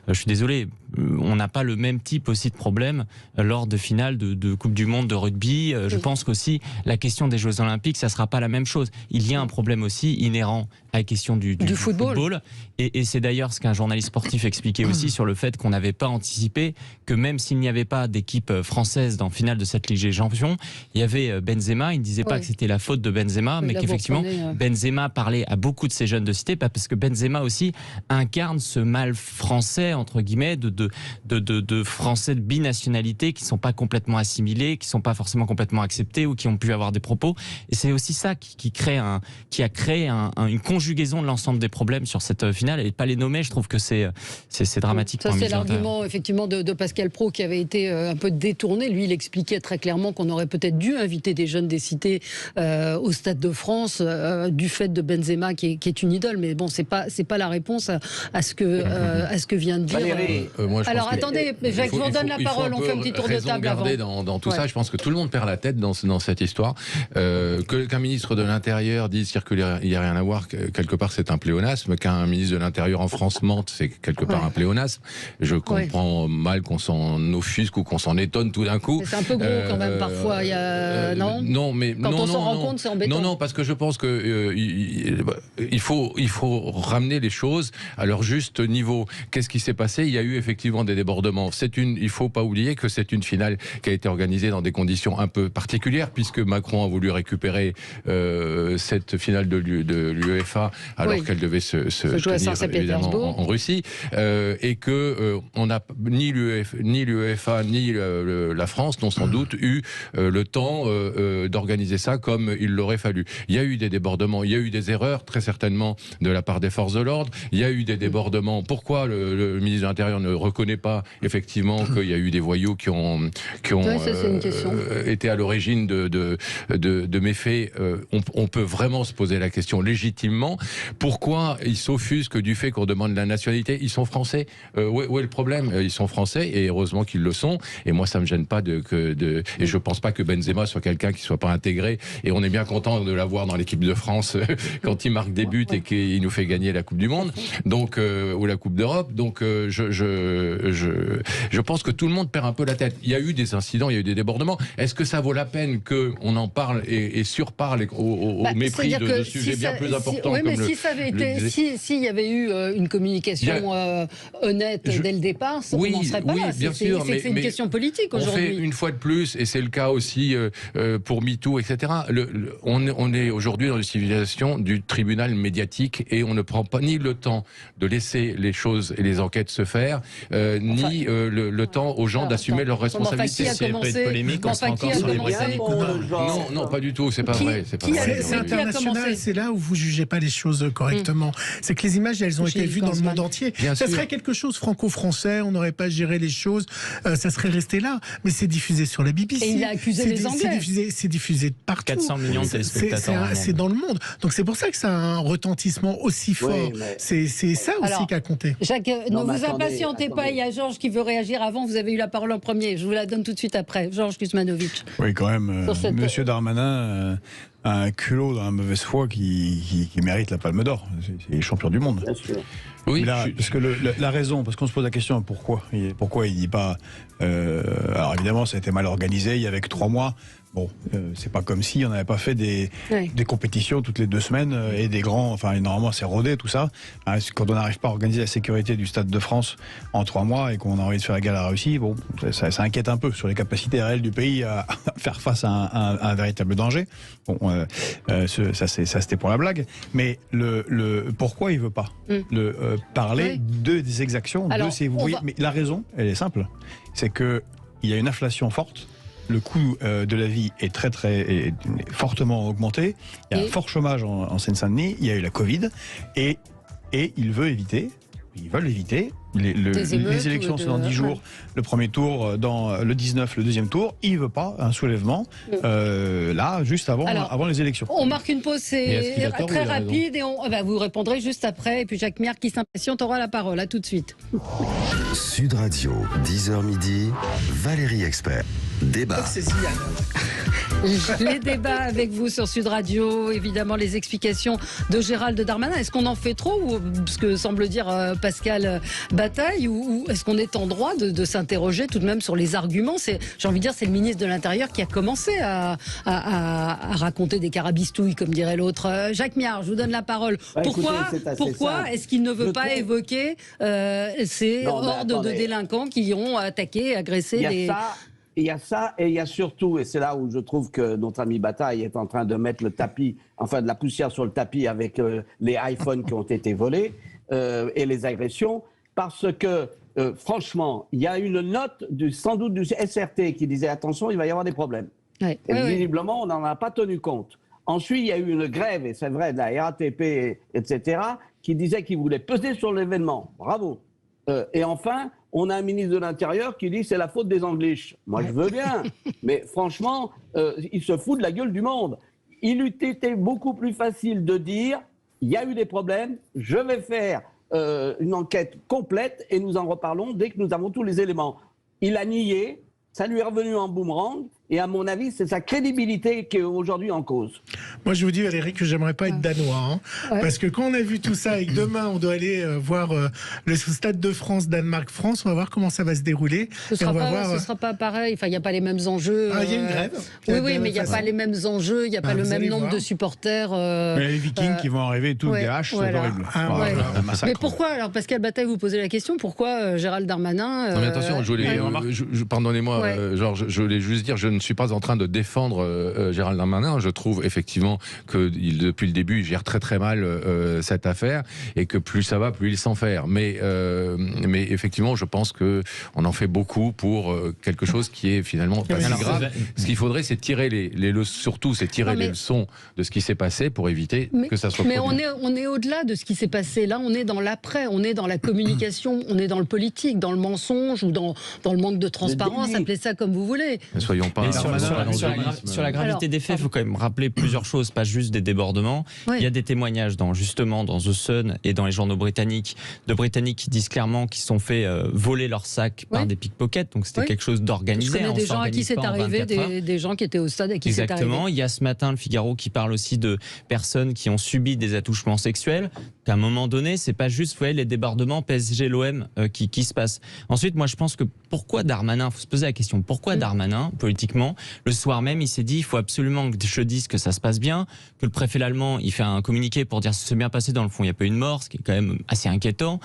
je suis désolé, on n'a pas le même type aussi de problème lors de finales de Coupe du Monde de rugby. Je pense qu'aussi, la question des Jeux Olympiques, ça ne sera pas la même chose. Il y a un problème aussi inhérent à la question du football. Et c'est d'ailleurs ce qu'un journaliste sportif expliquait aussi sur le fait qu'on n'avait pas anticipé que même s'il n'y avait pas d'équipe française dans finale de cette Ligue des Champions, il y avait Benzema. Il ne disait pas que c'était la faute de Benzema, mais qu'effectivement, Benzema parlait à beaucoup de ces jeunes de cité, parce que Benzema aussi incarne ce mal français, entre guillemets, de Français de binationalité qui ne sont pas complètement assimilés, qui ne sont pas forcément complètement acceptés ou qui ont pu avoir des propos. Et c'est aussi ça qui a créé une conjugaison de l'ensemble des problèmes sur cette finale. Et pas les nommer, je trouve que c'est dramatique. Ça, c'est l'argument effectivement de Pascal Praud qui avait été un peu détourné. Lui, il expliquait très clairement qu'on aurait peut-être dû inviter des jeunes des cités au Stade de France du fait de Benzema qui est une idole. Mais bon, c'est pas la réponse à ce que vient de dire. Moi, alors attendez, Jacques, je vous donne la parole. On fait un petit tour de table avant. Dans tout ça, je pense que tout le monde perd la tête dans cette histoire. Qu'un ministre de de l'Intérieur dise circuler, il n'y a rien à voir, quelque part c'est un pléonasme. Qu'un ministre de l'Intérieur en France mente, c'est quelque part un pléonasme. Je comprends mal qu'on s'en offusque ou qu'on s'en étonne tout d'un coup. C'est un peu gros quand même parfois. Non. Non, mais quand on s'en rend compte, c'est embêtant. Non, parce que je pense que il faut ramener les choses à leur juste niveau. Qu'est-ce qui s'est passé? Il y a eu effectivement des débordements. Il faut pas oublier que c'est une finale qui a été organisée dans des conditions un peu particulières, puisque Macron a voulu récupérer cette finale de l'UEFA alors qu'elle devait se tenir évidemment en Russie, et que on n'a ni l'UEFA ni la France n'ont sans doute eu le temps d'organiser ça comme il l'aurait fallu. Il y a eu des débordements, il y a eu des erreurs très certainement de la part des forces de l'ordre, il y a eu des débordements. Pourquoi le ministre de l'Intérieur ne reconnaît pas effectivement qu'il y a eu des voyous qui ont été à l'origine de méfaits? On peut vraiment se poser la question légitimement. Pourquoi ils s'offusquent du fait qu'on demande la nationalité? Ils sont français. Où est le problème? Ils sont français et heureusement qu'ils le sont. Et moi, ça me gêne pas et je pense pas que Benzema soit quelqu'un qui soit pas intégré. Et on est bien content de l'avoir dans l'équipe de France quand il marque des buts et qu'il nous fait gagner la Coupe du Monde, donc ou la Coupe d'Europe. Donc je pense que tout le monde perd un peu la tête. Il y a eu des incidents, il y a eu des débordements. Est-ce que ça vaut la peine qu'on en parle et surparle au mépris de sujets bien plus importants? S'il y avait eu une communication honnête dès le départ, on n'en serait pas là. Bien sûr, c'est une question politique aujourd'hui. On fait une fois de plus, et c'est le cas aussi pour MeToo, etc. On est aujourd'hui dans une civilisation du tribunal médiatique et on ne prend pas ni le temps de laisser les choses et les enquêtes se faire, ni le temps aux gens d'assumer leurs responsabilités. C'est un peu de polémique, on sera encore sur les Britanniques. Non, pas du tout, c'est pas vrai. C'est international, c'est là où vous jugez pas les choses correctement. C'est que les images, elles ont été vues dans le monde entier. Ça serait quelque chose franco-français, on n'aurait pas géré les choses, ça serait resté là. Mais c'est diffusé sur la BBC. Et il a accusé les Anglais. C'est diffusé partout. 400 millions de téléspectateurs. C'est dans le monde. Donc c'est pour ça que ça a un retentissement aussi fort. Oui, c'est ça aussi qui a compté. Jacques, ne vous impatientez pas, il y a Georges qui veut réagir avant, vous avez eu la parole en premier. Je vous la donne tout de suite après. Georges Kuzmanovic. Oui, quand même, Monsieur Darmanin a un culot dans la mauvaise foi qui mérite la Palme d'Or. C'est champion du monde. Bien sûr. Oui, parce que la raison, parce qu'on se pose la question pourquoi il dit pas. Alors évidemment, ça a été mal organisé. Il y avait que 3 mois. Bon, c'est pas comme si on n'avait pas fait des compétitions toutes les 2 semaines et des grands. Enfin, normalement, c'est rodé tout ça. Quand on n'arrive pas à organiser la sécurité du Stade de France en 3 mois et qu'on a envie de faire égal à la Russie, bon, ça inquiète un peu sur les capacités réelles du pays à faire face à un véritable danger. Bon, ça c'était pour la blague. Mais pourquoi il veut pas parler des exactions de ces. Mais la raison, elle est simple, c'est que il y a une inflation forte. Le coût de la vie est est fortement augmenté. Il y a un fort chômage en Seine-Saint-Denis. Il y a eu la Covid. Et ils veulent éviter. Les élections sont dans 10 jours. Le premier tour, dans le 19, le deuxième tour. Il ne veut pas un soulèvement là, juste avant les élections. On marque une pause, c'est très rapide. Et vous répondrez juste après. Et puis Jacques Mière qui s'impatiente aura la parole. À tout de suite. Sud Radio, 10h midi, Valérie Expert. Débat. Les débats avec vous sur Sud Radio, évidemment les explications de Gérald Darmanin. Est-ce qu'on en fait trop, ou ce que semble dire Pascal Bataille, ou est-ce qu'on est en droit de s'interroger tout de même sur les arguments? J'ai envie de dire, c'est le ministre de l'Intérieur qui a commencé à raconter des carabistouilles, comme dirait l'autre. Jacques Miard, je vous donne la parole. Pourquoi est-ce qu'il ne veut pas évoquer ces hordes de délinquants qui ont attaqué, agressé Il y a ça, et il y a surtout, et c'est là où je trouve que notre ami Bataille est en train de mettre de la poussière sur le tapis avec les iPhones qui ont été volés et les agressions, parce que franchement, il y a une note sans doute du SRT qui disait attention, il va y avoir des problèmes. Et visiblement, on n'en a pas tenu compte. Ensuite, il y a eu une grève, et c'est vrai, de la RATP, etc., qui disait qu'il voulait peser sur l'événement. Bravo. Et enfin, on a un ministre de l'Intérieur qui dit c'est la faute des Anglish. Moi, je veux bien, mais franchement, il se fout de la gueule du monde. Il eût été beaucoup plus facile de dire il y a eu des problèmes, je vais faire une enquête complète et nous en reparlons dès que nous avons tous les éléments. Il a nié, ça lui est revenu en boomerang, Et à mon avis, c'est sa crédibilité qui est aujourd'hui en cause. Moi, je vous dis, Valérie, que j'aimerais pas être danois. Hein, parce que quand on a vu tout ça et que demain, on doit aller voir le Stade de France, Danemark-France, on va voir comment ça va se dérouler. Ce sera pas pareil. Enfin, il n'y a pas les mêmes enjeux. Ah, il y a une grève. Oui, mais il n'y a pas les mêmes enjeux. Il n'y a pas le même nombre de supporters. Mais les Vikings qui vont arriver tous des haches, c'est horrible. Mais pourquoi, alors, Pascal Bataille, vous posez la question, pourquoi Gérald Darmanin... Non, mais attention, pardonnez-moi, Georges, je voulais juste dire, je ne suis pas en train de défendre Gérald Darmanin. Je trouve effectivement que depuis le début, il gère très très mal cette affaire et que plus ça va, plus il s'en fait. Mais effectivement, je pense que on en fait beaucoup pour quelque chose qui est finalement pas si grave. Ce qu'il faudrait, c'est tirer les leçons de ce qui s'est passé pour éviter que ça se reproduise. Mais on est au-delà de ce qui s'est passé. Là, on est dans l'après, on est dans la communication, on est dans le politique, dans le mensonge ou dans le manque de transparence. Appelez ça comme vous voulez. Ne soyons pas sur la gravité des faits, il faut quand même rappeler plusieurs choses, pas juste des débordements. Il y a des témoignages dans The Sun et dans les journaux britanniques qui disent clairement qu'ils se sont fait voler leur sac par des pickpockets, donc c'était quelque chose d'organisé. Je connais des gens à qui c'est arrivé, des gens qui étaient au stade à qui c'est arrivé. Exactement, il y a ce matin le Figaro qui parle aussi de personnes qui ont subi des attouchements sexuels, qu'à un moment donné, c'est pas juste les débordements PSG-l'OM qui se passent. Ensuite, moi je pense que pourquoi Darmanin, il faut se poser la question, pourquoi Darmanin, politiquement, le soir même, il s'est dit, il faut absolument que je dise que ça se passe bien, que le préfet allemand, il fait un communiqué pour dire que ça s'est bien passé, dans le fond, il n'y a pas eu de mort, ce qui est quand même assez inquiétant,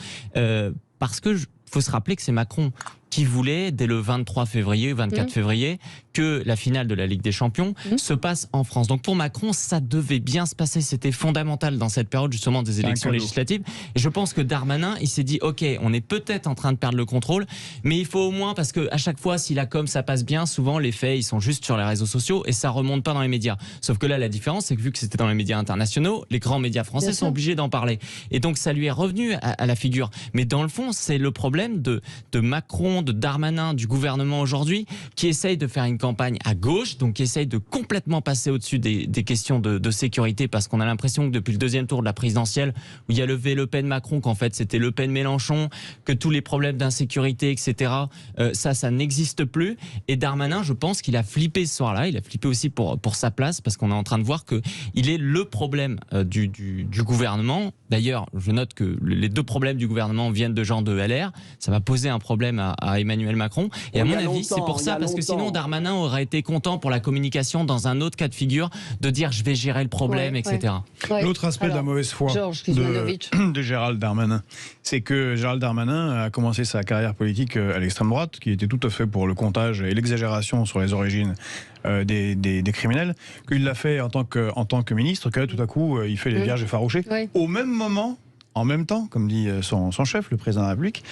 parce que faut se rappeler que c'est Macron qui voulait, dès le 23 février, 24 février, que la finale de la Ligue des Champions se passe en France. Donc pour Macron, ça devait bien se passer. C'était fondamental dans cette période justement des élections législatives. Et je pense que Darmanin, il s'est dit, ok, on est peut-être en train de perdre le contrôle, mais il faut au moins, parce que à chaque fois, si la com ça passe bien, souvent les faits, ils sont juste sur les réseaux sociaux et ça remonte pas dans les médias. Sauf que là, la différence, c'est que vu que c'était dans les médias internationaux, les grands médias français sont obligés d'en parler. Et donc ça lui est revenu à la figure. Mais dans le fond, c'est le problème de Macron, de Darmanin, du gouvernement aujourd'hui, qui essaye de faire une campagne à gauche, donc qui essaye de complètement passer au-dessus des questions de sécurité, parce qu'on a l'impression que depuis le deuxième tour de la présidentielle, où il y a levé Le Pen-Macron, qu'en fait c'était Le Pen-Mélenchon, que tous les problèmes d'insécurité, etc., ça n'existe plus. Et Darmanin, je pense qu'il a flippé ce soir-là, il a flippé aussi pour sa place, parce qu'on est en train de voir qu'il est le problème du gouvernement. D'ailleurs, je note que les deux problèmes du gouvernement viennent de gens de LR. Ça va poser un problème à Emmanuel Macron. Et à mon avis, c'est pour ça, parce que sinon Darmanin aurait été content pour la communication dans un autre cas de figure de dire je vais gérer le problème, etc. L'autre aspect de la mauvaise foi de Gérald Darmanin, c'est que Gérald Darmanin a commencé sa carrière politique à l'extrême droite, qui était tout à fait pour le comptage et l'exagération sur les origines des criminels, qu'il l'a fait en tant que ministre, que tout à coup il fait les vierges effarouchées. Au même moment, en même temps, comme dit son chef, le président de la République,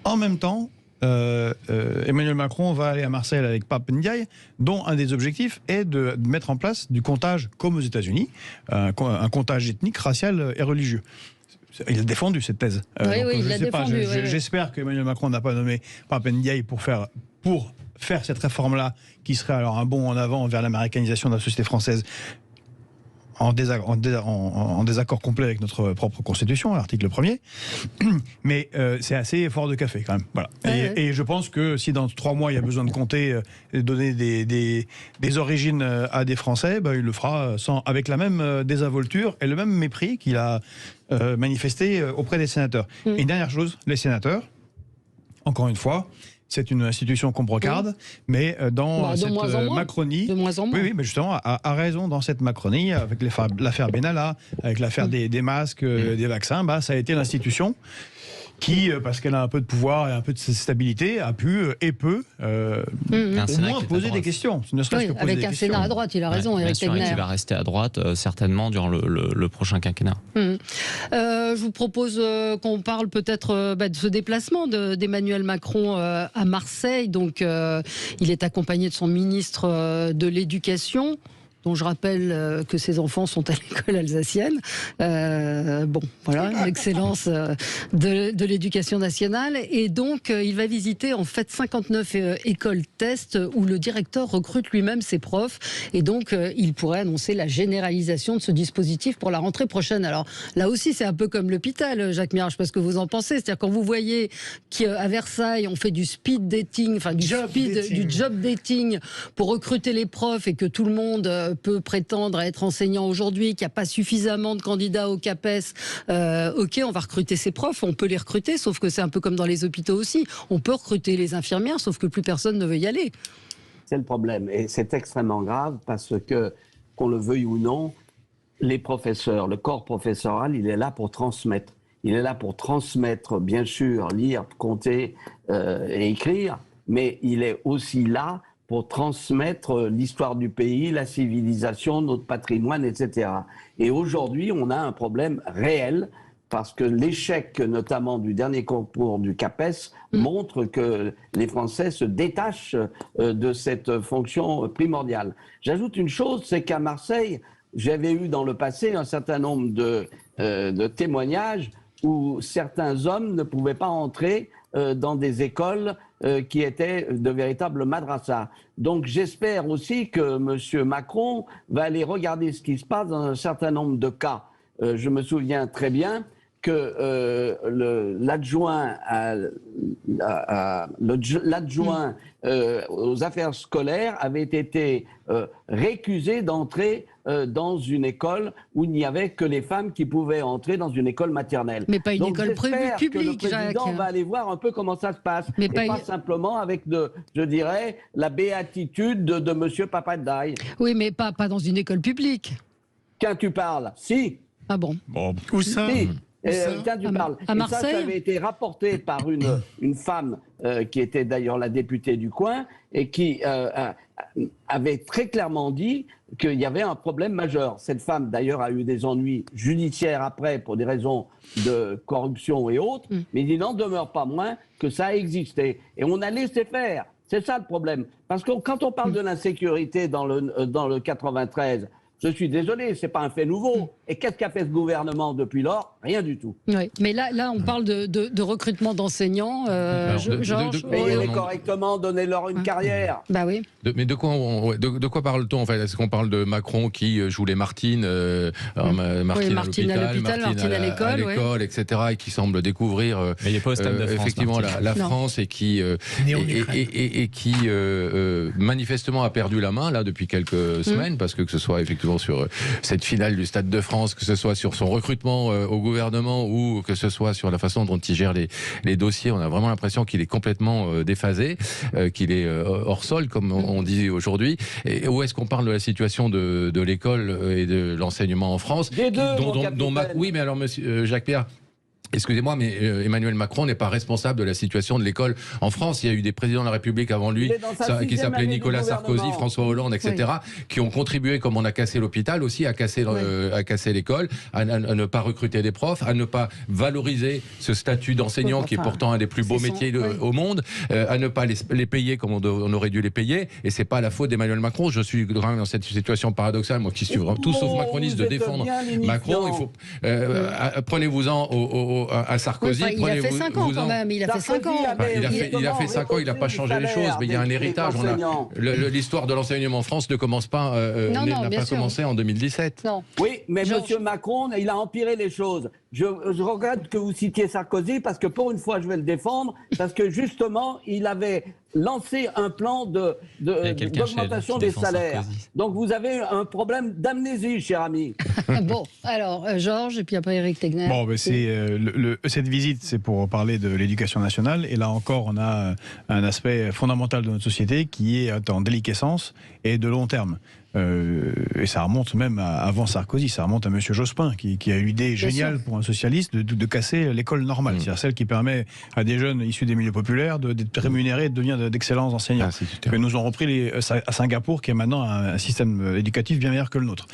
en même temps, Emmanuel Macron va aller à Marseille avec Pape Ndiaye, dont un des objectifs est de mettre en place du comptage, comme aux États-Unis, un comptage ethnique, racial et religieux. Il a défendu cette thèse. J'espère qu'Emmanuel Macron n'a pas nommé Pape Ndiaye pour faire cette réforme-là, qui serait alors un bond en avant vers l'américanisation de la société française, en désaccord complet avec notre propre Constitution, l'article 1er. Mais c'est assez fort de café quand même. Voilà. Et je pense que si dans 3 mois il y a besoin de compter, donner des origines à des Français, il le fera avec la même désinvolture et le même mépris qu'il a manifesté auprès des sénateurs. Et une dernière chose, les sénateurs, encore une fois, c'est une institution qu'on brocarde, mais dans cette Macronie... De moins en moins. Oui, mais justement, a raison, dans cette Macronie, avec l'affaire Benalla, avec l'affaire des masques, des vaccins, ça a été l'institution qui, parce qu'elle a un peu de pouvoir et un peu de stabilité, a pu et peut au moins poser des questions. Ne serait-ce que poser avec des un questions. Sénat à droite, il a raison, Éric Tegner. Qui va rester à droite certainement durant le prochain quinquennat. Je vous propose qu'on parle peut-être de ce déplacement d'Emmanuel Macron à Marseille. Donc, il est accompagné de son ministre de l'Éducation. dont je rappelle que ses enfants sont à l'école alsacienne. Bon, voilà, l'excellence de l'éducation nationale. Et donc, il va visiter en fait 59 écoles tests où le directeur recrute lui-même ses profs. Et donc, il pourrait annoncer la généralisation de ce dispositif pour la rentrée prochaine. Alors, là aussi, c'est un peu comme l'hôpital, Jacques Mirard, je ne sais pas ce que vous en pensez. C'est-à-dire, quand vous voyez qu'à Versailles, on fait du speed dating, enfin du job dating pour recruter les profs et que tout le monde peut prétendre à être enseignant aujourd'hui, qu'il n'y a pas suffisamment de candidats au CAPES, ok, on va recruter ces profs, on peut les recruter, sauf que c'est un peu comme dans les hôpitaux aussi. On peut recruter les infirmières, sauf que plus personne ne veut y aller. C'est le problème. Et c'est extrêmement grave parce que, qu'on le veuille ou non, les professeurs, le corps professoral, il est là pour transmettre. Il est là pour transmettre, bien sûr, lire, compter et écrire, mais il est aussi là pour transmettre l'histoire du pays, la civilisation, notre patrimoine, etc. Et aujourd'hui, on a un problème réel parce que l'échec, notamment du dernier concours du CAPES, montre que les Français se détachent de cette fonction primordiale. J'ajoute une chose, c'est qu'à Marseille, j'avais eu dans le passé un certain nombre de témoignages où certains hommes ne pouvaient pas entrer dans des écoles qui étaient de véritables madrassas. Donc j'espère aussi que M. Macron va aller regarder ce qui se passe dans un certain nombre de cas. Je me souviens très bien que l'adjoint aux affaires scolaires avait été récusé d'entrer dans une école où il n'y avait que les femmes qui pouvaient entrer dans une école maternelle. Mais pas une école publique, que le président va aller voir un peu comment ça se passe. Mais pas simplement avec, je dirais, la béatitude de M. Papaddaï. Oui, mais pas dans une école publique. Quand tu parles, si. Ah bon, où ça si. Quand tu parles. À Marseille, ça avait été rapporté par une femme qui était d'ailleurs la députée du coin et qui avait très clairement dit qu'il y avait un problème majeur. Cette femme d'ailleurs a eu des ennuis judiciaires après pour des raisons de corruption et autres, mais il n'en demeure pas moins que ça a existé. Et on a laissé faire. C'est ça le problème. Parce que quand on parle de l'insécurité dans le 93, je suis désolé, c'est pas un fait nouveau. Et qu'est-ce qu'a fait ce gouvernement depuis lors? Rien du tout. Oui, mais là, on parle de recrutement d'enseignants. Payez-les correctement, donnez-leur une carrière. Bah oui. Mais de quoi parle-t-on en fait? Est-ce qu'on parle de Macron qui joue les Martines, Martine à l'hôpital, Martine à l'école, etc., et qui semble découvrir effectivement la France et qui manifestement a perdu la main là depuis quelques semaines, parce que ce soit effectivement sur cette finale du Stade de France, que ce soit sur son recrutement au gouvernement ou que ce soit sur la façon dont il gère les dossiers, on a vraiment l'impression qu'il est complètement déphasé, qu'il est hors sol, comme on dit aujourd'hui. Et où est-ce qu'on parle de la situation de l'école et de l'enseignement en France? Oui, mais alors, monsieur Jacques Pierre, excusez-moi, mais Emmanuel Macron n'est pas responsable de la situation de l'école en France. Il y a eu des présidents de la République avant lui, qui s'appelaient Nicolas Sarkozy, François Hollande, etc., qui ont contribué, comme on a cassé l'hôpital, aussi à casser l'école, à ne pas recruter des profs, à ne pas valoriser ce statut d'enseignant qui est pourtant un des plus beaux métiers au monde, à ne pas les payer comme on aurait dû les payer. Et c'est pas la faute d'Emmanuel Macron. Je suis vraiment dans cette situation paradoxale, moi qui suis tout sauf macroniste, de défendre Macron. Il faut prenez-vous-en à Sarkozy. Il a fait 5 ans quand même. Il a fait 5 ans. Il a fait 5 ans, il n'a pas changé les choses, mais il y a un héritage. L'histoire de l'enseignement en France ne commence pas, n'a pas commencé en 2017. Non. Oui, mais M. Macron, il a empiré les choses. Je regrette que vous citiez Sarkozy, parce que pour une fois, je vais le défendre, parce que justement, il avait lancé un plan d'augmentation des salaires. Sarkozy. Donc vous avez un problème d'amnésie, cher ami. Bon, alors, Georges, et puis après Éric Tegner. Bon, ben cette visite, c'est pour parler de l'éducation nationale. Et là encore, on a un aspect fondamental de notre société qui est en déliquescence et de long terme. Et ça remonte même avant Sarkozy, ça remonte à M. Jospin qui a eu l'idée géniale pour un socialiste de casser l'école normale, c'est-à-dire celle qui permet à des jeunes issus des milieux populaires d'être rémunérés et de devenir d'excellents enseignants. Que nous ont repris à Singapour, qui est maintenant un système éducatif bien meilleur que le nôtre.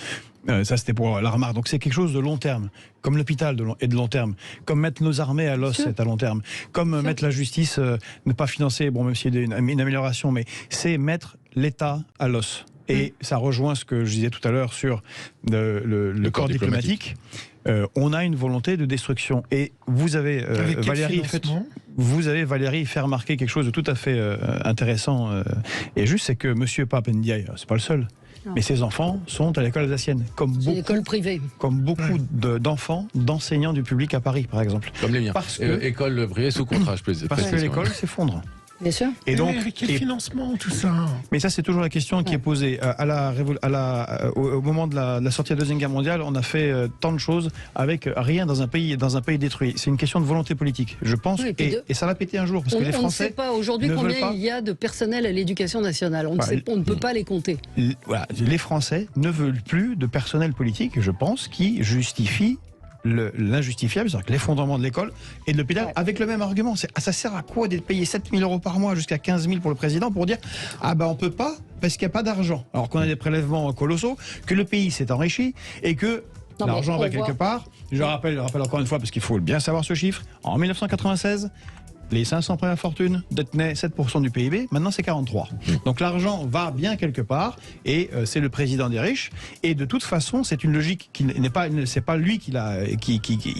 Ça, c'était pour la remarque. Donc c'est quelque chose de long terme, comme l'hôpital est de long terme, comme mettre nos armées à l'os, c'est à long terme, comme mettre la justice, ne pas financer, bon, même s'il y a une amélioration, mais c'est mettre l'État à l'os. Et ça rejoint ce que je disais tout à l'heure sur le corps diplomatique. On a une volonté de destruction. Et vous avez, Valérie, fait remarquer quelque chose de tout à fait intéressant et juste, c'est que M. Pape Ndiaye, c'est pas le seul. Mais ses enfants sont à l'école alsacienne, comme beaucoup d'enfants, d'enseignants du public à Paris, par exemple. Comme les miens. Parce que école privée sous contrat, je peux parce que l'école s'effondre. Bien sûr. Et donc, quel financement, tout ça? Mais ça, c'est toujours la question qui est posée. Au moment de la sortie de la Deuxième Guerre mondiale, on a fait tant de choses avec rien dans un pays détruit. C'est une question de volonté politique, je pense, et ça va péter un jour. Parce que les Français ne sait pas aujourd'hui combien il y a de personnel à l'éducation nationale. On ne peut pas les compter. Voilà, les Français ne veulent plus de personnel politique, je pense, qui justifie l'injustifiable, c'est-à-dire que l'effondrement de l'école et de l'hôpital, avec le même argument. Ça sert à quoi d'être payé 7 000 € par mois jusqu'à 15 000 pour le président pour dire on peut pas parce qu'il n'y a pas d'argent, alors qu'on a des prélèvements colossaux, que le pays s'est enrichi et que l'argent va quelque part. Je rappelle encore une fois, parce qu'il faut bien savoir ce chiffre, en 1996, les 500 premières fortunes détenaient 7% du PIB, maintenant c'est 43%. Donc l'argent va bien quelque part, et c'est le président des riches, et de toute façon c'est une logique qui n'est pas, c'est pas lui qui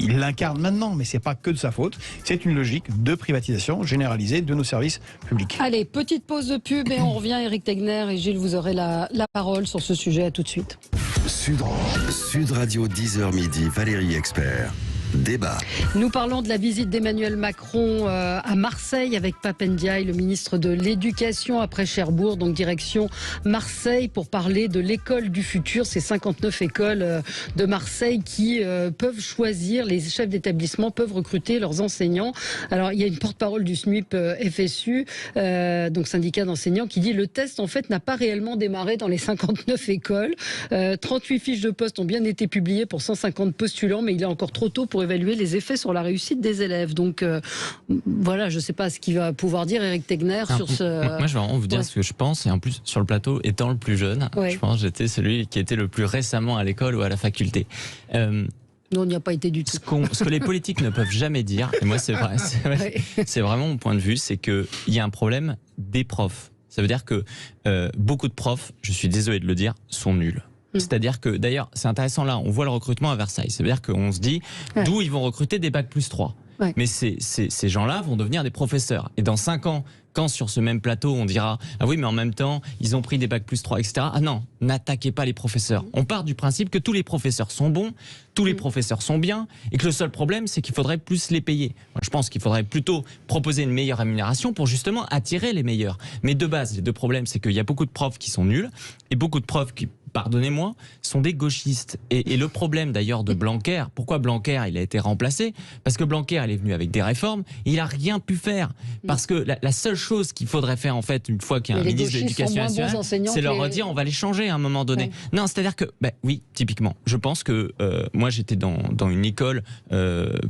l'incarne maintenant, mais c'est pas que de sa faute, c'est une logique de privatisation généralisée de nos services publics. Allez, petite pause de pub et on revient. Éric Tegner et Gilles, vous aurez la parole sur ce sujet. À tout de suite. Sud Radio 10h midi, Valérie Expert. Débat. Nous parlons de la visite d'Emmanuel Macron à Marseille avec Pape Ndiaye, le ministre de l'Éducation, après Cherbourg, donc direction Marseille pour parler de l'école du futur. Ces 59 écoles de Marseille qui peuvent choisir, les chefs d'établissement peuvent recruter leurs enseignants. Alors il y a une porte-parole du SNUIP FSU, donc syndicat d'enseignants, qui dit le test en fait n'a pas réellement démarré dans les 59 écoles. 38 fiches de poste ont bien été publiées pour 150 postulants, mais il est encore trop tôt pour évaluer les effets sur la réussite des élèves. Donc voilà, je ne sais pas ce qu'il va pouvoir dire Éric Tegner sur ce... Moi, je vais vraiment vous dire ce que je pense. Et en plus, sur le plateau, étant le plus jeune, je pense que j'étais celui qui était le plus récemment à l'école ou à la faculté. Nous, on n'y a pas été du tout. Ce que les politiques ne peuvent jamais dire, et moi c'est vrai, c'est vraiment mon point de vue, c'est qu'il y a un problème des profs. Ça veut dire que beaucoup de profs, je suis désolé de le dire, sont nuls. C'est-à-dire que, d'ailleurs, c'est intéressant là, on voit le recrutement à Versailles. Ça veut dire qu'on se dit d'où ils vont recruter des bac+3. Mais ces gens-là vont devenir des professeurs. Et dans 5 ans, quand sur ce même plateau, on dira « Ah oui, mais en même temps, ils ont pris des bac+3, etc. » Ah non, n'attaquez pas les professeurs. On part du principe que tous les professeurs sont bons, tous les professeurs sont bien, et que le seul problème, c'est qu'il faudrait plus les payer. Moi, je pense qu'il faudrait plutôt proposer une meilleure rémunération pour justement attirer les meilleurs. Mais de base, les deux problèmes, c'est qu'il y a beaucoup de profs qui sont nuls, et beaucoup de profs qui, pardonnez-moi, sont des gauchistes. Et le problème d'ailleurs de Blanquer, pourquoi Blanquer il a été remplacé? Parce que Blanquer il est venu avec des réformes, il n'a rien pu faire. Parce que la seule chose qu'il faudrait faire en fait, une fois qu'il y a un ministre de l'Éducation nationale, c'est leur redire on va les changer à un moment donné. Non, c'est-à-dire que, oui, typiquement, je pense que moi j'étais dans une école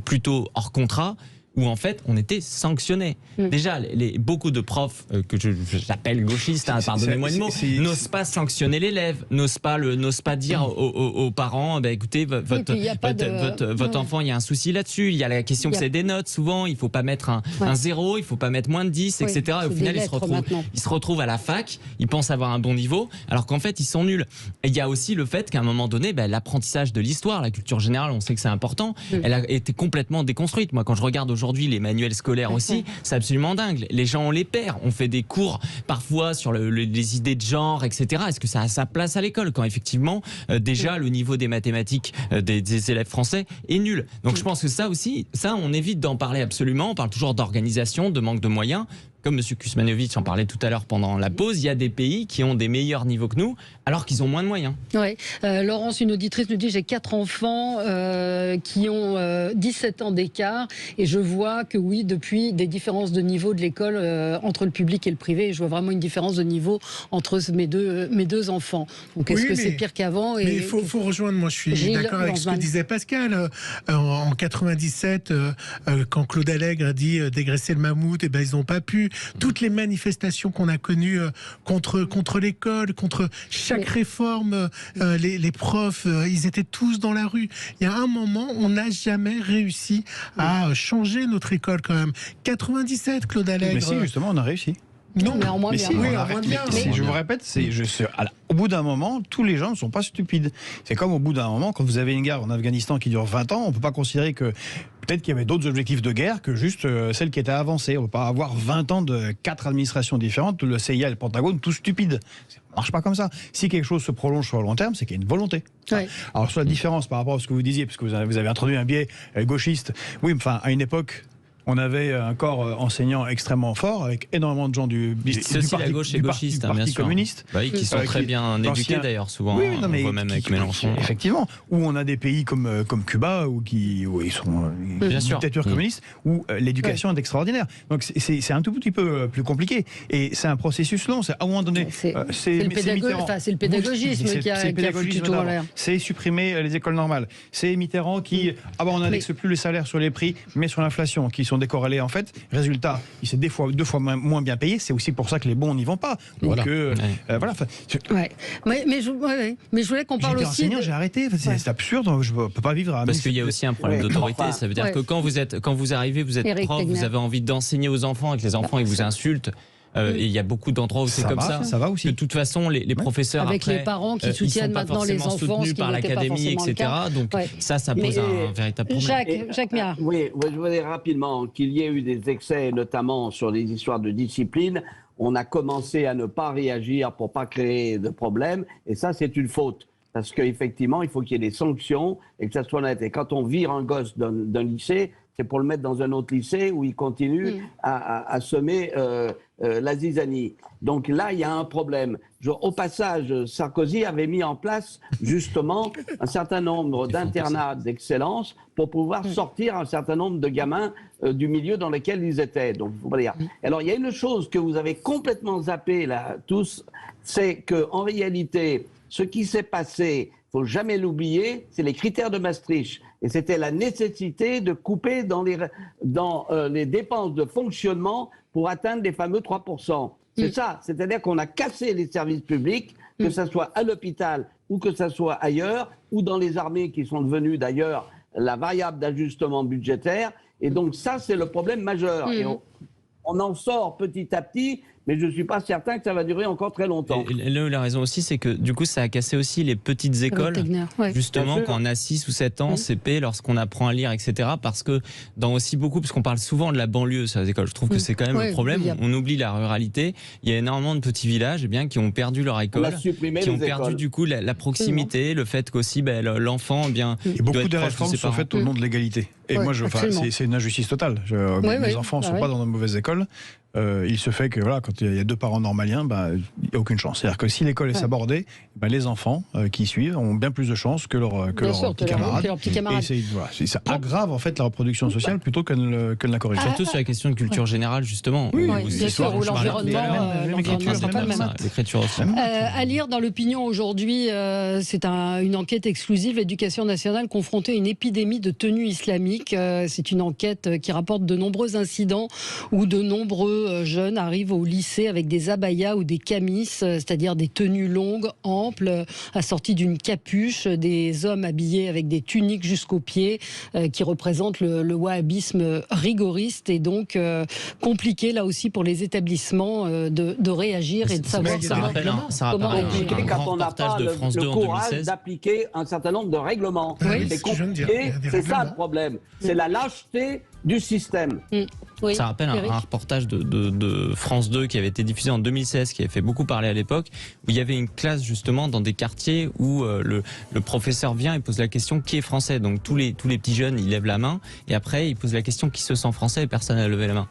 plutôt hors contrat, où en fait on était sanctionné. Déjà, beaucoup de profs que j'appelle gauchistes, pardonnez-moi le mot, n'osent pas sanctionner l'élève, n'osent pas dire aux parents, écoutez, votre enfant, il y a un souci là-dessus, il y a la question que c'est des notes, souvent, il ne faut pas mettre un 0, il ne faut pas mettre moins de 10, etc. Et au final, ils se retrouvent à la fac, ils pensent avoir un bon niveau, alors qu'en fait, ils sont nuls. Et il y a aussi le fait qu'à un moment donné, l'apprentissage de l'histoire, la culture générale, on sait que c'est important, elle a été complètement déconstruite. Moi, quand je regarde aujourd'hui les manuels scolaires aussi, c'est absolument dingue. Les gens, on les perd. On fait des cours parfois sur les idées de genre, etc. Est-ce que ça a sa place à l'école quand effectivement, déjà, le niveau des mathématiques des élèves français est nul. Donc je pense que ça aussi, on évite d'en parler absolument. On parle toujours d'organisation, de manque de moyens. Comme M. Kuzmanovic en parlait tout à l'heure pendant la pause, il y a des pays qui ont des meilleurs niveaux que nous, alors qu'ils ont moins de moyens. Oui. Laurence, une auditrice, nous dit j'ai 4 enfants qui ont 17 ans d'écart et je vois que oui, depuis des différences de niveau de l'école entre le public et le privé, je vois vraiment une différence de niveau entre mes deux enfants. Donc est-ce que c'est pire qu'avant? Mais il faut rejoindre, moi je suis d'accord avec ce que disait Pascal. En 97, quand Claude Allègre a dit dégraisser le mammouth, ils n'ont pas pu. Toutes les manifestations qu'on a connues contre l'école, contre chaque réforme, les profs, ils étaient tous dans la rue. Il y a un moment, on n'a jamais réussi à changer notre école quand même. 97, Claude Allègre. Mais si, justement, on a réussi. Non, mais en moins bien. Oui, en moins bien. Je vous répète, au bout d'un moment, tous les gens ne sont pas stupides. C'est comme au bout d'un moment, quand vous avez une guerre en Afghanistan qui dure 20 ans, on ne peut pas considérer que peut-être qu'il y avait d'autres objectifs de guerre que juste celle qui était avancée. On ne peut pas avoir 20 ans de 4 administrations différentes, le CIA et le Pentagone, tout stupides. Ça ne marche pas comme ça. Si quelque chose se prolonge sur le long terme, c'est qu'il y a une volonté. Ouais. Alors sur la différence par rapport à ce que vous disiez, parce que vous avez introduit un biais gauchiste, oui, enfin à une époque... On avait un corps enseignant extrêmement fort, avec énormément de gens du parti, la gauche et gauchiste, du parti communiste. Bah oui, qui sont très bien éduqués d'ailleurs, souvent. Oui, on voit même avec Mélenchon. Effectivement. Où on a des pays comme Cuba, où ils sont une dictature communiste, où l'éducation est extraordinaire. Donc c'est un tout petit peu plus compliqué. Et c'est un processus long. À un moment donné, c'est le pédagogisme qui a foutu tout en l'air. C'est supprimer les écoles normales. C'est Mitterrand qui... on n'indexe plus les salaires sur les prix, mais sur l'inflation, qui sont décorrélés en fait. Résultat, il s'est deux fois moins bien payé. C'est aussi pour ça que les bons n'y vont pas. Donc, voilà. Mais je voulais qu'on parle aussi. J'ai arrêté. C'est absurde. Je ne peux pas vivre à. Parce qu'il y a aussi un problème d'autorité. Ça veut dire que quand vous arrivez, vous êtes prof, vous avez envie d'enseigner aux enfants et que les enfants ils vous insultent. Et il y a beaucoup d'endroits où c'est comme ça. Ça va aussi. De toute façon, les professeurs avec après, les parents qui soutiennent maintenant les enfants, soutenus par l'académie, etc. Donc ça pose un véritable problème. Jacques Mirard. Oui, je voudrais rapidement qu'il y ait eu des excès, notamment sur les histoires de discipline. On a commencé à ne pas réagir pour pas créer de problème, et ça c'est une faute. Parce qu'effectivement, il faut qu'il y ait des sanctions et que ça soit net. Et quand on vire un gosse d'un lycée, c'est pour le mettre dans un autre lycée où il continue à semer la zizanie. Donc là, il y a un problème. Au passage, Sarkozy avait mis en place justement un certain nombre d'internats d'excellence pour pouvoir sortir un certain nombre de gamins du milieu dans lequel ils étaient. Donc, faut pas dire. Alors, il y a une chose que vous avez complètement zappé là tous, c'est qu'en réalité, ce qui s'est passé, il ne faut jamais l'oublier, c'est les critères de Maastricht. Et c'était la nécessité de couper dans les dépenses de fonctionnement pour atteindre les fameux 3%. C'est ça, c'est-à-dire qu'on a cassé les services publics, que ce soit à l'hôpital ou que ce soit ailleurs, ou dans les armées qui sont devenues d'ailleurs la variable d'ajustement budgétaire. Et donc ça, c'est le problème majeur. Et on en sort petit à petit, mais je ne suis pas certain que ça va durer encore très longtemps. Et là où la raison aussi, c'est que du coup, ça a cassé aussi les petites écoles, justement, quand on a 6 ou 7 ans, CP, lorsqu'on apprend à lire, etc. Parce que parce qu'on parle souvent de la banlieue sur les écoles, je trouve que c'est quand même le problème, on oublie la ruralité. Il y a énormément de petits villages qui ont perdu leur école, qui ont perdu du coup la proximité, le fait qu'aussi l'enfant, et beaucoup de réformes sont faites au nom de l'égalité. Et moi, c'est une injustice totale. Mes enfants ne sont pas dans de mauvaises écoles. Il se fait que quand il y a 2 parents normaliens, il n'y a aucune chance. C'est-à-dire que si l'école est sabordée, les enfants qui suivent ont bien plus de chances que leurs petits camarades. Et ça aggrave en fait la reproduction sociale plutôt que ne la corrige. Surtout sur la question de culture générale, justement. Bien sûr, ou l'environnement. L'écriture aussi. À lire dans l'opinion aujourd'hui, c'est une enquête exclusive, l'éducation nationale confrontée à une épidémie de tenue islamique. C'est une enquête qui rapporte de nombreux incidents où de nombreux jeunes arrivent au lycée avec des abayas ou des camis, c'est-à-dire des tenues longues, amples, assorties d'une capuche, des hommes habillés avec des tuniques jusqu'aux pieds, qui représentent le wahhabisme rigoriste, et donc compliqué là aussi pour les établissements de réagir et de savoir comment compliqué quand on n'a pas le courage d'appliquer un certain nombre de règlements. C'est compliqué, c'est ça le problème. C'est la lâcheté du système. Ça rappelle un reportage de France 2 qui avait été diffusé en 2016, qui avait fait beaucoup parler à l'époque, où il y avait une classe justement dans des quartiers où le professeur vient et pose la question qui est français. Donc tous les petits jeunes, ils lèvent la main, et après il pose la question qui se sent français, et personne n'a levé la main.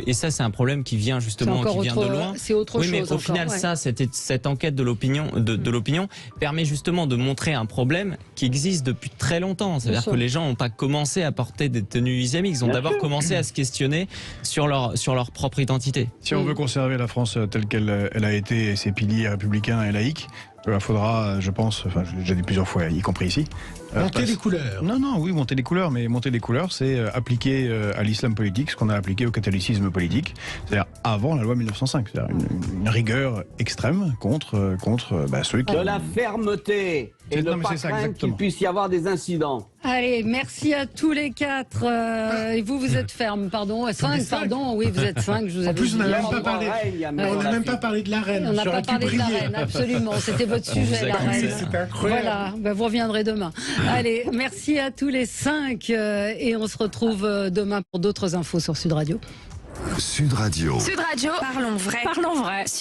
Et ça, c'est un problème qui vient justement de loin. C'est autre chose. Mais au final, cette enquête de l'opinion permet justement de montrer un problème qui existe depuis très longtemps. C'est-à-dire que les gens n'ont pas commencé à porter des tenues islamiques, ils ont d'abord commencé à se questionner sur leur propre identité. Si on veut conserver la France telle qu'elle a été, ses piliers républicains et laïques, il faudra, je pense, je l'ai déjà dit plusieurs fois, y compris ici, monter les couleurs. Monter les couleurs, mais monter les couleurs, c'est appliquer à l'islam politique ce qu'on a appliqué au catholicisme politique, c'est-à-dire avant la loi 1905, c'est-à-dire une rigueur extrême contre ceux qui... De la fermeté. et ne pas craindre qu'il puisse y avoir des incidents. Allez, merci à tous les 4. Et vous êtes ferme, pardon. 5, pardon. Oui, vous êtes 5. Je vous en plus, on n'a même pas parlé de la reine. On n'a pas parlé de la reine, absolument. C'était votre sujet, la reine. C'est incroyable. Voilà, ben, vous reviendrez demain. Allez, merci à tous les 5. Et on se retrouve demain pour d'autres infos sur Sud Radio. Sud Radio. Sud Radio. Parlons vrai. Parlons vrai. Sud